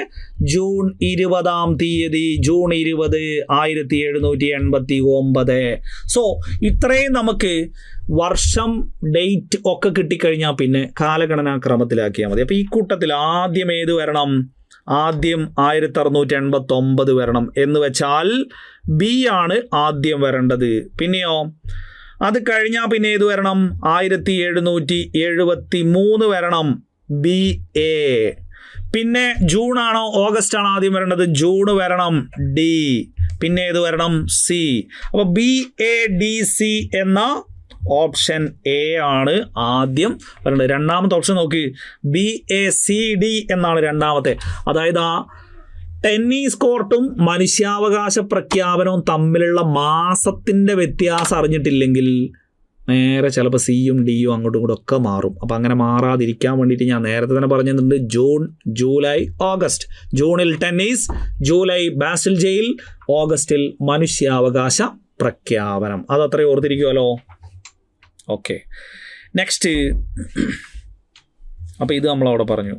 ജൂൺ 20 1789. സോ ഇത്രയും നമുക്ക് വർഷം, ഡേറ്റ് ഒക്കെ കിട്ടിക്കഴിഞ്ഞാൽ പിന്നെ കാലഗണനാ ക്രമത്തിലാക്കിയാൽ മതി. അപ്പോൾ ഈ കൂട്ടത്തിൽ ആദ്യം ഏത് വരണം? ആദ്യം 1689 വരണം. എന്ന് വെച്ചാൽ ബി ആണ് ആദ്യം വരേണ്ടത്. പിന്നെയോ അത് കഴിഞ്ഞാൽ പിന്നെ ഏത് വരണം? 1773 വരണം, ബി എ. പിന്നെ ജൂൺ ആണോ ഓഗസ്റ്റ് ആണോ ആദ്യം വരേണ്ടത്? ജൂൺ വരണം, ഡി. പിന്നെ ഏത് വരണം? സി. അപ്പോൾ ബി എ ഡി സി എന്ന ഓപ്ഷൻ എ ആണ് ആദ്യം വരേണ്ടത്. രണ്ടാമത്തെ ഓപ്ഷൻ നോക്കി, ബി എ സി ഡി എന്നാണ് രണ്ടാമത്തെ. അതായത് ആ ടെന്നീസ് കോർട്ടും മനുഷ്യാവകാശ പ്രഖ്യാപനവും തമ്മിലുള്ള മാസത്തിൻ്റെ വ്യത്യാസം അറിഞ്ഞിട്ടില്ലെങ്കിൽ നേരെ ചിലപ്പോൾ സിയും ഡിയും അങ്ങോട്ടും ഇങ്ങോട്ടും ഒക്കെ മാറും. അപ്പോൾ അങ്ങനെ മാറാതിരിക്കാൻ വേണ്ടിയിട്ട് ഞാൻ നേരത്തെ തന്നെ പറഞ്ഞിട്ടുണ്ട്, ജൂൺ, ജൂലൈ, ഓഗസ്റ്റ്. ജൂണിൽ ടെന്നീസ്, ജൂലൈ ബാസിൽ ജയിൽ, ഓഗസ്റ്റിൽ മനുഷ്യാവകാശ പ്രഖ്യാപനം. അതത്രയും ഓർത്തിരിക്കുമല്ലോ. Okay, next. അപ്പോൾ ഇത് നമ്മളവിടെ പറഞ്ഞു.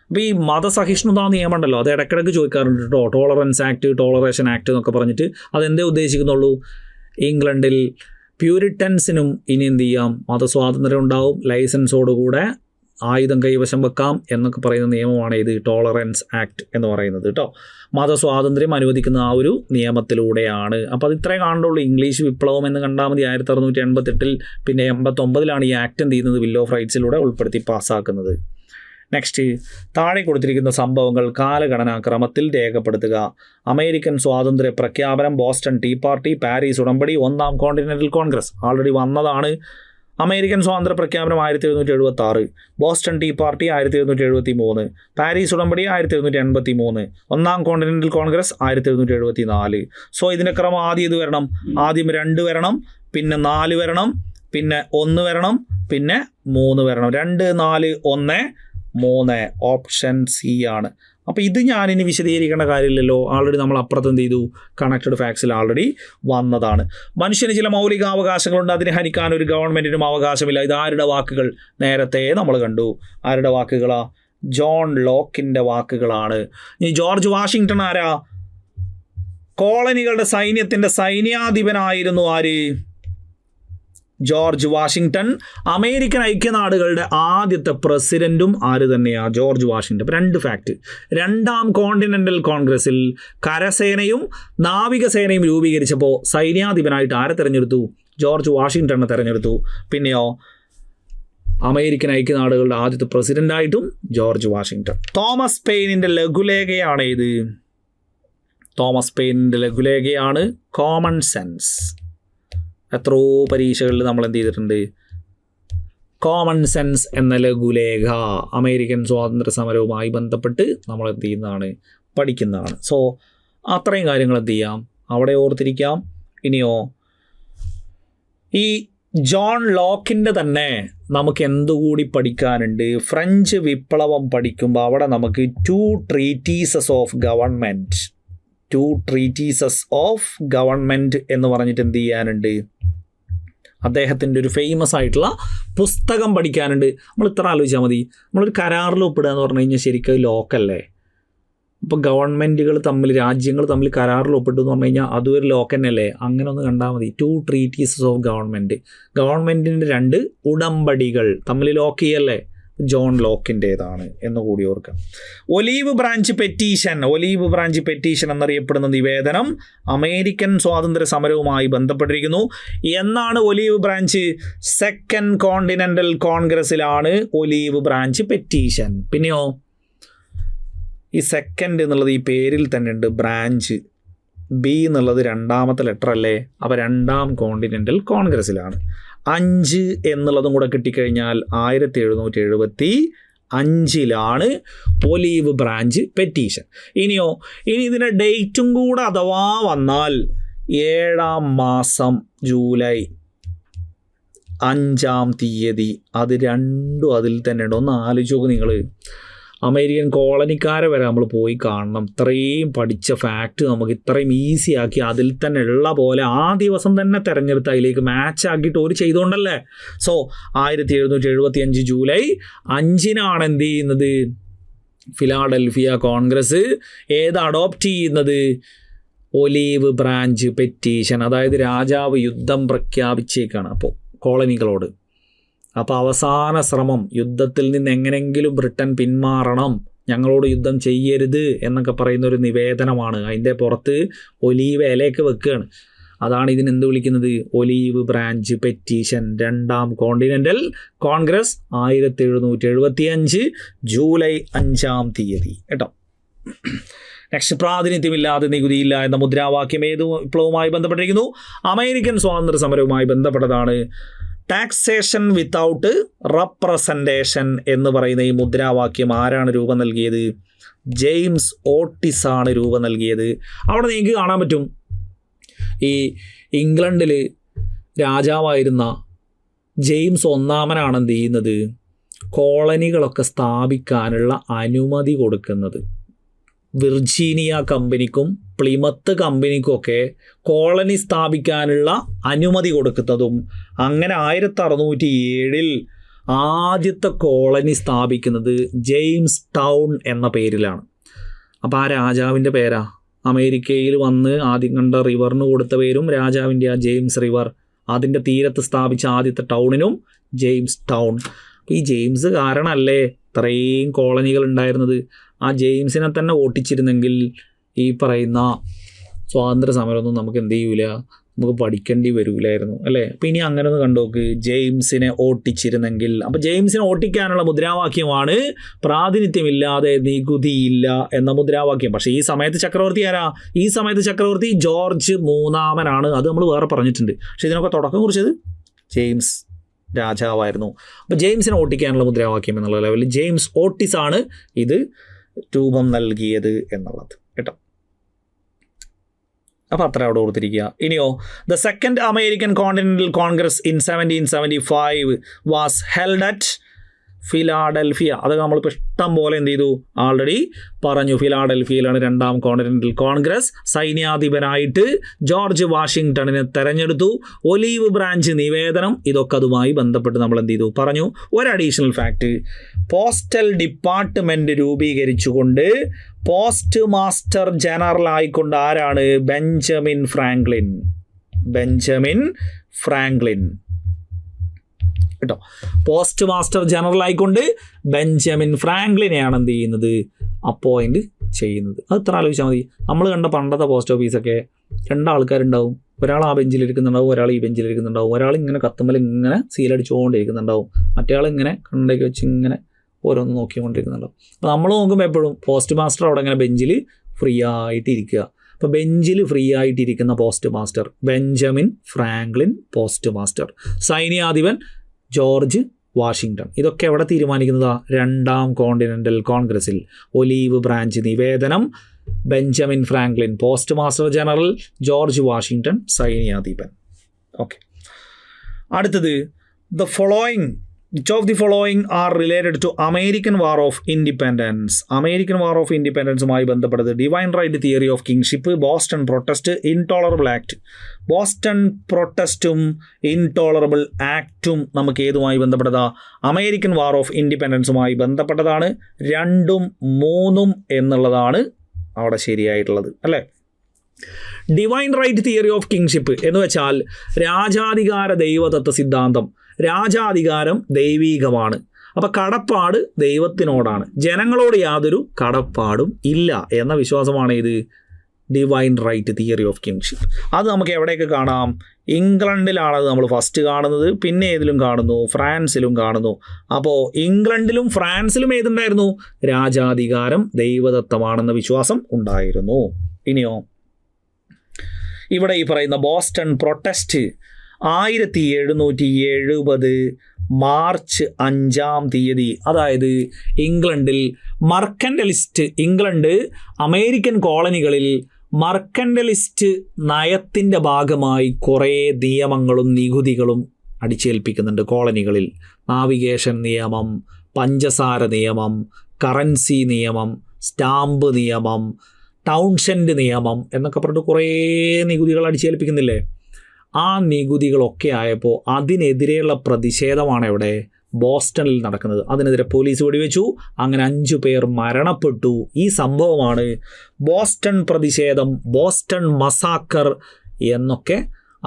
അപ്പോൾ ഈ മതസഹിഷ്ണുതാ നിയമം ഉണ്ടല്ലോ, അത് ഇടയ്ക്കിടയ്ക്ക് ചോദിക്കാറുണ്ട് കേട്ടോ. ടോളറൻസ് ആക്ട്, ടോളറേഷൻ ആക്ട് എന്നൊക്കെ പറഞ്ഞിട്ട് അതെന്തേ ഉദ്ദേശിക്കുന്നുള്ളൂ? ഇംഗ്ലണ്ടിൽ പ്യൂരിറ്റൻസിനും ഇനി എന്ത് ചെയ്യാം? മതസ്വാതന്ത്ര്യം ഉണ്ടാവും, ലൈസൻസോടുകൂടെ ആയുധം കൈവശം വെക്കാം എന്നൊക്കെ പറയുന്ന നിയമമാണ് ഇത് ടോളറൻസ് ആക്ട് എന്ന് പറയുന്നത് കേട്ടോ. മതസ്വാതന്ത്ര്യം അനുവദിക്കുന്ന ആ ഒരു നിയമത്തിലൂടെയാണ്. അപ്പോൾ അത് ഇത്രേ കാണുള്ളൂ. ഇംഗ്ലീഷ് വിപ്ലവം എന്ന് കണ്ടാൽ മതി. 1688 പിന്നെ 89 ഈ ആക്ട് എന്ത് ചെയ്യുന്നത്? ബിൽ ഓഫ് റൈറ്റ്സിലൂടെ ഉൾപ്പെടുത്തി പാസ്സാക്കുന്നത്. നെക്സ്റ്റ്, താഴെ കൊടുത്തിരിക്കുന്ന സംഭവങ്ങൾ കാലഗണനാക്രമത്തിൽ രേഖപ്പെടുത്തുക. അമേരിക്കൻ സ്വാതന്ത്ര്യ പ്രഖ്യാപനം, ബോസ്റ്റൺ ടീ പാർട്ടി, പാരീസ് ഉടമ്പടി, ഒന്നാം കോണ്ടിനെൻ്റൽ കോൺഗ്രസ്. ആൾറെഡി വന്നതാണ്. അമേരിക്കൻ സ്വാതന്ത്ര്യ പ്രഖ്യാപനം 1776, ബോസ്റ്റൺ ടീ പാർട്ടി 1773, പാരീസ് ഉടമ്പടി 1783, ഒന്നാം കോണ്ടിനെൻ്റൽ കോൺഗ്രസ് 1774. സോ ഇതിൻ്റെ ക്രമം ആദ്യം ഇത് വരണം. ആദ്യം 2 വരണം, പിന്നെ 4 വരണം, പിന്നെ 1 വരണം, പിന്നെ 3 വരണം. 2, 4, 1, 3. ഓപ്ഷൻ സി ആണ്. അപ്പോൾ ഇത് ഞാനിനി വിശദീകരിക്കേണ്ട കാര്യമില്ലല്ലോ. ആൾറെഡി നമ്മൾ അപ്പുറത്ത് എന്ത് ചെയ്തു, കണക്റ്റഡ് ഫാക്ട്സിൽ ആൾറെഡി വന്നതാണ്. മനുഷ്യന് ചില മൗലിക അവകാശങ്ങളുണ്ട്, അതിനെ ഹനിക്കാൻ ഒരു ഗവൺമെൻറ്റിനും അവകാശമില്ല. ഇത് ആരുടെ വാക്കുകൾ? നേരത്തെ നമ്മൾ കണ്ടു. ആരുടെ വാക്കുകളാ? ജോൺ ലോക്കിൻ്റെ വാക്കുകളാണ്. ഇനി ജോർജ് വാഷിങ്ടൺ ആരാ? കോളനികളുടെ സൈന്യത്തിൻ്റെ സൈന്യാധിപനായിരുന്നു. ആര്? George Washington. അമേരിക്കൻ ഐക്യനാടുകളുടെ ആദ്യത്തെ പ്രസിഡന്റും ആര് തന്നെയാണ്? George Washington. 2 ഫാക്റ്റ്. രണ്ടാം കോണ്ടിനെൻ്റൽ കോൺഗ്രസിൽ കരസേനയും നാവികസേനയും രൂപീകരിച്ചപ്പോൾ സൈന്യാധിപനായിട്ട് ആരെ തിരഞ്ഞെടുത്തു? ജോർജ് വാഷിങ്ടണിനെ തിരഞ്ഞെടുത്തു. പിന്നെയോ അമേരിക്കൻ ഐക്യനാടുകളുടെ ആദ്യത്തെ പ്രസിഡന്റായിട്ടും ജോർജ് വാഷിങ്ടൺ. തോമസ് പെയിനിൻ്റെ ലഘുലേഖയാണ് ഇത്. തോമസ് പെയിനിൻ്റെ ലഘുലേഖയാണ് കോമൺ സെൻസ്. എത്രയോ പരീക്ഷകളിൽ നമ്മൾ എന്ത് ചെയ്തിട്ടുണ്ട്? കോമൺ സെൻസ് എന്ന ലഘുലേഖ അമേരിക്കൻ സ്വാതന്ത്ര്യ സമരവുമായി ബന്ധപ്പെട്ട് നമ്മൾ എന്ത് ചെയ്യുന്നതാണ്? പഠിക്കുന്നതാണ്. സോ അത്രയും കാര്യങ്ങൾ എന്ത് ചെയ്യാം? അവിടെ ഓർത്തിരിക്കാം. ഇനിയോ ഈ ജോൺ ലോക്കിൻ്റെ തന്നെ നമുക്ക് എന്തുകൂടി പഠിക്കാനുണ്ട്? ഫ്രഞ്ച് വിപ്ലവം പഠിക്കുമ്പോൾ അവിടെ നമുക്ക് 2 ട്രീറ്റീസസ് ഓഫ് ഗവൺമെൻറ് എന്ന് പറഞ്ഞിട്ട് എന്ത് ചെയ്യാനുണ്ട്? അദ്ദേഹത്തിൻ്റെ ഒരു ഫേമസ് ആയിട്ടുള്ള പുസ്തകം പഠിക്കാനുണ്ട്. നമ്മൾ ഇത്ര ആലോചിച്ചാൽ മതി. നമ്മളൊരു കരാറിൽ ഒപ്പിടുക എന്ന് പറഞ്ഞു കഴിഞ്ഞാൽ ശരിക്കും ലോക്കല്ലേ? ഇപ്പോൾ ഗവൺമെൻറ്റുകൾ തമ്മിൽ, രാജ്യങ്ങൾ തമ്മിൽ കരാറിൽ ഒപ്പിട്ടു എന്ന് പറഞ്ഞു കഴിഞ്ഞാൽ അതും ഒരു ലോക്ക് തന്നെയല്ലേ? അങ്ങനെ ഒന്ന് കണ്ടാൽ മതി. 2 ട്രീറ്റീസസ് ഓഫ് ഗവൺമെൻറ്റിൻ്റെ 2 ഉടമ്പടികൾ തമ്മിൽ ലോക്ക് ചെയ്യല്ലേ? ജോൺ ലോക്കിൻ്റേതാണ് എന്ന് കൂടി ഓർക്കാം. ഒലീവ് ബ്രാഞ്ച് പെറ്റീഷൻ എന്നറിയപ്പെടുന്ന നിവേദനം അമേരിക്കൻ സ്വാതന്ത്ര്യ സമരവുമായി ബന്ധപ്പെട്ടിരിക്കുന്നു. എന്നാണ് ഒലീവ് ബ്രാഞ്ച്? സെക്കൻഡ് കോണ്ടിനെൻ്റൽ കോൺഗ്രസിലാണ് ഒലീവ് ബ്രാഞ്ച് പെറ്റീഷൻ. പിന്നെയോ ഈ സെക്കൻഡ് എന്നുള്ളത് ഈ പേരിൽ തന്നെ ഉണ്ട്. ബ്രാഞ്ച് ബി എന്നുള്ളത് 2ാമത്തെ ലെറ്റർ അല്ലേ? അപ്പോൾ 2ാം കോണ്ടിനെൻ്റൽ കോൺഗ്രസിലാണ്. 5 എന്നുള്ളതും കൂടെ കിട്ടിക്കഴിഞ്ഞാൽ 1775 ഒലീവ് ബ്രാഞ്ച് പെറ്റീഷൻ. ഇനി ഇതിൻ്റെ ഡേറ്റും കൂടെ അഥവാ വന്നാൽ 7ാം മാസം ജൂലൈ 5ാം തീയതി. അത് രണ്ടും അതിൽ തന്നെ ഉണ്ട്. ഒന്ന് ആലോചിച്ച് നോക്ക് നിങ്ങൾ. അമേരിക്കൻ കോളനിക്കാരെ വരെ നമ്മൾ പോയി കാണണം. ഇത്രയും പഠിച്ച ഫാക്റ്റ് നമുക്ക് ഇത്രയും ഈസി ആക്കി അതിൽ തന്നെ ഉള്ള പോലെ ആ ദിവസം തന്നെ തിരഞ്ഞെടുത്ത് അതിലേക്ക് മാച്ച് ആക്കിയിട്ട് ഒരു ചെയ്തുകൊണ്ടല്ലേ. സോ 1775 ജൂലൈ 5 എന്ത് ചെയ്യുന്നത്? ഫിലാഡൽഫിയ കോൺഗ്രസ് അഡോപ്റ്റ് ചെയ്യുന്നത്? Olive branch petition. അതായത് രാജാവ് യുദ്ധം പ്രഖ്യാപിച്ചേക്കാണ് അപ്പോൾ കോളനികളോട്. അപ്പോൾ അവസാന ശ്രമം, യുദ്ധത്തിൽ നിന്ന് എങ്ങനെയെങ്കിലും ബ്രിട്ടൻ പിന്മാറണം, ഞങ്ങളോട് യുദ്ധം ചെയ്യരുത് എന്നൊക്കെ പറയുന്ന ഒരു നിവേദനമാണ്. അതിൻ്റെ പുറത്ത് ഒലീവ് ഇലയൊക്കെ വെക്കുകയാണ്. അതാണ് ഇതിനെന്ത് വിളിക്കുന്നത്? Olive branch petition. 2ാം continental Congress 1775 July 5ാം തീയതി കേട്ടോ. നെക്സ്റ്റ്, പ്രാതിനിധ്യമില്ലാതെ നികുതിയില്ല എന്ന മുദ്രാവാക്യം ഏത് വിപ്ലവവുമായി ബന്ധപ്പെട്ടിരിക്കുന്നു? അമേരിക്കൻ സ്വാതന്ത്ര്യ സമരവുമായി ബന്ധപ്പെട്ടതാണ്. ടാക്സേഷൻ വിത്തൗട്ട് റെപ്രസെൻറ്റേഷൻ എന്ന് പറയുന്ന ഈ മുദ്രാവാക്യം ആരാണ് രൂപം നൽകിയത്? ജെയിംസ് ഓട്ടിസ് ആണ് രൂപം നൽകിയത്. അവിടെ നിങ്ങൾക്ക് കാണാൻ പറ്റും, ഈ ഇംഗ്ലണ്ടിൽ രാജാവായിരുന്ന ജെയിംസ് 1 എന്ത് ചെയ്യുന്നത്? കോളനികളൊക്കെ സ്ഥാപിക്കാനുള്ള അനുമതി കൊടുക്കുന്നത്. വിർജീനിയ കമ്പനിക്കും പ്ലിമത്ത് കമ്പനിക്കുമൊക്കെ കോളനി സ്ഥാപിക്കാനുള്ള അനുമതി കൊടുക്കുന്നതും. അങ്ങനെ 1607 ആദ്യത്തെ കോളനി സ്ഥാപിക്കുന്നത് ജെയിംസ് ടൗൺ എന്ന പേരിലാണ്. അപ്പോൾ ആ രാജാവിൻ്റെ പേരാ. അമേരിക്കയിൽ വന്ന് ആദ്യം കണ്ട റിവറിന് കൊടുത്ത പേരും രാജാവിൻ്റെ ആ ജെയിംസ് റിവർ. അതിൻ്റെ തീരത്ത് സ്ഥാപിച്ച ആദ്യത്തെ ടൗണിനും ജെയിംസ് ടൗൺ. അപ്പോൾ ഈ ജെയിംസ് കാരണമല്ലേ ഇത്രയും കോളനികൾ ഉണ്ടായിരുന്നത്. ആ ജെയിംസിനെ തന്നെ ഓട്ടിച്ചിരുന്നെങ്കിൽ ഈ പറയുന്ന സ്വാതന്ത്ര്യ സമരമൊന്നും നമുക്ക് എന്ത് ചെയ്യൂല, നമുക്ക് പഠിക്കേണ്ടി വരില്ലായിരുന്നു അല്ലേ. അപ്പം ഇനി അങ്ങനെ ഒന്ന് കണ്ടോക്ക്, ജെയിംസിനെ ഓട്ടിച്ചിരുന്നെങ്കിൽ. അപ്പം ജെയിംസിനെ ഓട്ടിക്കാനുള്ള മുദ്രാവാക്യമാണ് പ്രാതിനിധ്യമില്ലാതെ നികുതിയില്ല എന്ന മുദ്രാവാക്യം. പക്ഷേ ഈ സമയത്ത് ചക്രവർത്തി ആരാ? ഈ സമയത്ത് ചക്രവർത്തി ജോർജ് മൂന്നാമനാണ്. അത് നമ്മൾ വേറെ പറഞ്ഞിട്ടുണ്ട്. പക്ഷേ ഇതിനൊക്കെ തുടക്കം കുറിച്ചത് ജെയിംസ് രാജാവായിരുന്നു. അപ്പോൾ ജെയിംസിനെ ഓട്ടിക്കാനുള്ള മുദ്രാവാക്യം എന്നുള്ള ലെവലിൽ ജെയിംസ് ഓട്ടിസ് ആണ് ഇത് രൂപം നൽകിയത് എന്നുള്ളത് കേട്ടോ. അപ്പോൾ അത്ര അവിടെ ഓർത്തിരിക്കുക. ഇനിയോ, the second American continental Congress in 1775 was held at Philadelphia. അതൊക്കെ നമ്മളിപ്പോൾ ഇഷ്ടം പോലെ എന്ത് ചെയ്തു, ആൾറെഡി പറഞ്ഞു. ഫിലാഡൽഫിയയിലാണ് രണ്ടാം കോണ്ടിനെൻ്റൽ കോൺഗ്രസ്. സൈന്യാധിപനായിട്ട് ജോർജ് വാഷിങ്ടണിനെ തെരഞ്ഞെടുത്തു. ഒലീവ് ബ്രാഞ്ച് നിവേദനം, ഇതൊക്കെ അതുമായി ബന്ധപ്പെട്ട് നമ്മൾ എന്ത് ചെയ്തു പറഞ്ഞു. ഒരു അഡീഷണൽ ഫാക്റ്റ്, പോസ്റ്റൽ ഡിപ്പാർട്ട്മെൻറ്റ് രൂപീകരിച്ചുകൊണ്ട് പോസ്റ്റ് മാസ്റ്റർ ജനറൽ ആയിക്കൊണ്ട് ആരാണ്? ബെഞ്ചമിൻ ഫ്രാങ്ക്ലിൻ കേട്ടോ. പോസ്റ്റ് മാസ്റ്റർ ജനറൽ ആയിക്കൊണ്ട് ബെഞ്ചമിൻ ഫ്രാങ്ക്ലിനെയാണ് എന്ത് ചെയ്യുന്നത്, അപ്പോയിൻറ്റ് ചെയ്യുന്നത്. അത് ഇത്ര ആലോചിച്ചാൽ മതി. നമ്മൾ കണ്ട പണ്ടത്തെ പോസ്റ്റ് ഓഫീസൊക്കെ രണ്ടാൾക്കാരുണ്ടാവും. ഒരാൾ ആ ബെഞ്ചിലിരിക്കുന്നുണ്ടാവും, ഒരാൾ ഈ ബെഞ്ചിലിരിക്കുന്നുണ്ടാവും. ഒരാൾ ഇങ്ങനെ കത്തുമ്മൽ ഇങ്ങനെ സീലടിച്ചുകൊണ്ടിരിക്കുന്നുണ്ടാവും, മറ്റേ ആൾ ഇങ്ങനെ കണ്ണടയ്ക്ക് വെച്ച് ഇങ്ങനെ ഓരോന്ന് നോക്കിക്കൊണ്ടിരിക്കുന്നുണ്ടാവും. അപ്പോൾ നമ്മൾ നോക്കുമ്പോൾ എപ്പോഴും പോസ്റ്റ് മാസ്റ്റർ അവിടെ ഇങ്ങനെ ബെഞ്ചിൽ ഫ്രീ ആയിട്ടിരിക്കുക. അപ്പോൾ ബെഞ്ചിൽ ഫ്രീ ആയിട്ടിരിക്കുന്ന post master Benjamin Franklin post master. സൈന്യാധിപൻ ജോർജ് വാഷിങ്ടൺ. ഇതൊക്കെ എവിടെ തീരുമാനിക്കുന്നതാ? രണ്ടാം കോണ്ടിനെൻ്റൽ കോൺഗ്രസിൽ. ഒലീവ് ബ്രാഞ്ച് നിവേദനം, Benjamin Franklin post master general, George Washington സൈന്യാധിപൻ. ഓക്കെ, അടുത്തത് Which of the following are related to American War of Independence? American war of ഇൻഡിപെൻഡൻസുമായി ബന്ധപ്പെട്ടത് divine right theory of kingship, Boston protest, intolerable act. Boston പ്രൊട്ടസ്റ്റും intolerable ആക്റ്റും നമുക്ക് ഏതുമായി ബന്ധപ്പെട്ടതാ? American war of ഇൻഡിപെൻഡൻസുമായി ബന്ധപ്പെട്ടതാണ്. 2ഉം 3ഉം എന്നുള്ളതാണ് അവിടെ ശരിയായിട്ടുള്ളത് അല്ലേ. Divine right theory of kingship എന്ന് വെച്ചാൽ രാജാധികാര ദൈവതത്വ സിദ്ധാന്തം. രാജാധികാരം ദൈവീകമാണ്. അപ്പോൾ കടപ്പാട് ദൈവത്തിനോടാണ്, ജനങ്ങളോട് യാതൊരു കടപ്പാടും ഇല്ല എന്ന വിശ്വാസമാണ് ഇത് divine right theory of kingship. അത് നമുക്ക് എവിടെയൊക്കെ കാണാം? ഇംഗ്ലണ്ടിലാണത് നമ്മൾ ഫസ്റ്റ് കാണുന്നത്, പിന്നെ ഏതിലും കാണുന്നു? ഫ്രാൻസിലും കാണുന്നു. അപ്പോൾ ഇംഗ്ലണ്ടിലും ഫ്രാൻസിലും ഏതുണ്ടായിരുന്നു? രാജാധികാരം ദൈവദത്തമാണെന്ന വിശ്വാസം ഉണ്ടായിരുന്നു. ഇനിയോ, ഇവിടെ ഈ പറയുന്ന ബോസ്റ്റൺ പ്രൊട്ടസ്റ്റ് 1770 മാർച്ച് 5 അതായത് ഇംഗ്ലണ്ടിൽ ഇംഗ്ലണ്ട് അമേരിക്കൻ കോളനികളിൽ മർക്കൻഡലിസ്റ്റ് നയത്തിൻ്റെ ഭാഗമായി കുറേ നിയമങ്ങളും നികുതികളും അടിച്ചേൽപ്പിക്കുന്നുണ്ട് കോളനികളിൽ. നാവിഗേഷൻ നിയമം, പഞ്ചസാര നിയമം, കറൻസി നിയമം, സ്റ്റാമ്പ് നിയമം, ടൗൺഷെൻഡ് നിയമം എന്നൊക്കെ പറഞ്ഞിട്ട് കുറേ നികുതികൾ അടിച്ചേൽപ്പിക്കുന്നില്ലേ. ആ നികുതികളൊക്കെ ആയപ്പോൾ അതിനെതിരെയുള്ള പ്രതിഷേധമാണ് ഇവിടെ ബോസ്റ്റണിൽ നടക്കുന്നത്. അതിനെതിരെ പോലീസ് വെടിവെച്ചു. അങ്ങനെ 5 പേർ മരണപ്പെട്ടു. ഈ സംഭവമാണ് ബോസ്റ്റൺ പ്രതിഷേധം, ബോസ്റ്റൺ മസാക്കർ എന്നൊക്കെ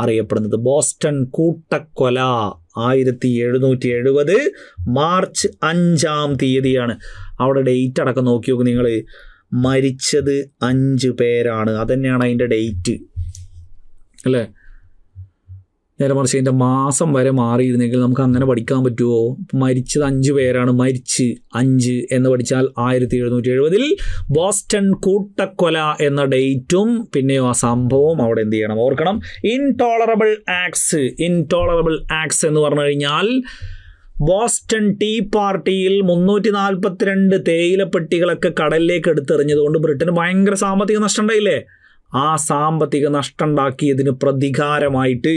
അറിയപ്പെടുന്നത്. ബോസ്റ്റൺ കൂട്ടക്കൊല 1770 മാർച്ച് 5 അവിടെ ഡേറ്റ് അടക്കം നോക്കി നോക്ക് നിങ്ങൾ. മരിച്ചത് 5 പേരാണ്. അതന്നെയാണ് അതിൻ്റെ ഡേറ്റ് അല്ലേ. നേരെ മറിച്ച് അതിൻ്റെ മാസം വരെ മാറിയിരുന്നെങ്കിൽ നമുക്ക് അങ്ങനെ പഠിക്കാൻ പറ്റുമോ? മരിച്ചത് 5 പേരാണ്, മരിച്ച് 5 എന്ന് പഠിച്ചാൽ 1770 ബോസ്റ്റൺ കൂട്ടക്കൊല എന്ന ഡേറ്റും പിന്നെയോ ആ സംഭവം അവിടെ എന്ത് ചെയ്യണം, ഓർക്കണം. ഇൻടോളറബിൾ ആക്ട്സ് എന്ന് പറഞ്ഞു കഴിഞ്ഞാൽ ബോസ്റ്റൺ ടീ പാർട്ടിയിൽ 342 തേയിലപ്പെട്ടികളൊക്കെ കടലിലേക്ക് എടുത്തെറിഞ്ഞതുകൊണ്ട് ബ്രിട്ടന് ഭയങ്കര സാമ്പത്തിക നഷ്ടം ഉണ്ടായില്ലേ. ആ സാമ്പത്തിക നഷ്ടം ഉണ്ടാക്കിയതിന് പ്രതികാരമായിട്ട്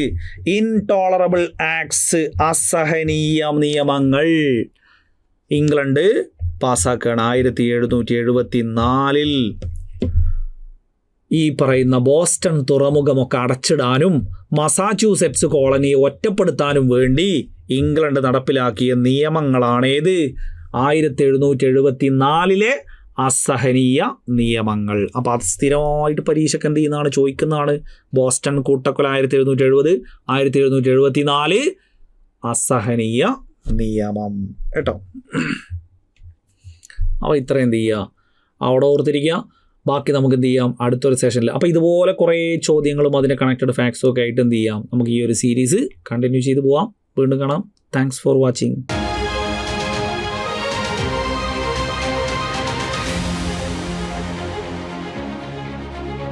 ഇൻടോളറബിൾ ആക്ട്സ്, അസഹനീയ നിയമങ്ങൾ ഇംഗ്ലണ്ട് പാസ്സാക്കുകയാണ് 1774. ഈ പറയുന്ന ബോസ്റ്റൺ തുറമുഖമൊക്കെ അടച്ചിടാനും മസാച്യൂസെറ്റ്സ് കോളനി ഒറ്റപ്പെടുത്താനും വേണ്ടി ഇംഗ്ലണ്ട് നടപ്പിലാക്കിയ നിയമങ്ങളാണേത്? 1774 അസഹനീയ നിയമങ്ങൾ. അപ്പോൾ അത് സ്ഥിരമായിട്ട് പരീക്ഷയ്ക്ക് എന്ത് ചെയ്യുന്നതാണ്, ചോദിക്കുന്നതാണ്. ബോസ്റ്റൺ കൂട്ടക്കൊല 1770, 1774 അസഹനീയ നിയമം കേട്ടോ. അപ്പോൾ ഇത്ര എന്ത് ചെയ്യുക, അവിടെ ഓർത്തിരിക്കുക. ബാക്കി നമുക്ക് എന്ത് ചെയ്യാം അടുത്തൊരു സെഷനിൽ. അപ്പോൾ ഇതുപോലെ കുറേ ചോദ്യങ്ങളും അതിൻ്റെ കണക്റ്റഡ് ഫാക്ട്സും ഒക്കെ ആയിട്ട് എന്ത് ചെയ്യാം, നമുക്ക് ഈ ഒരു സീരീസ് കണ്ടിന്യൂ ചെയ്ത് പോവാം. വീണ്ടും കാണാം. Thanks for watching.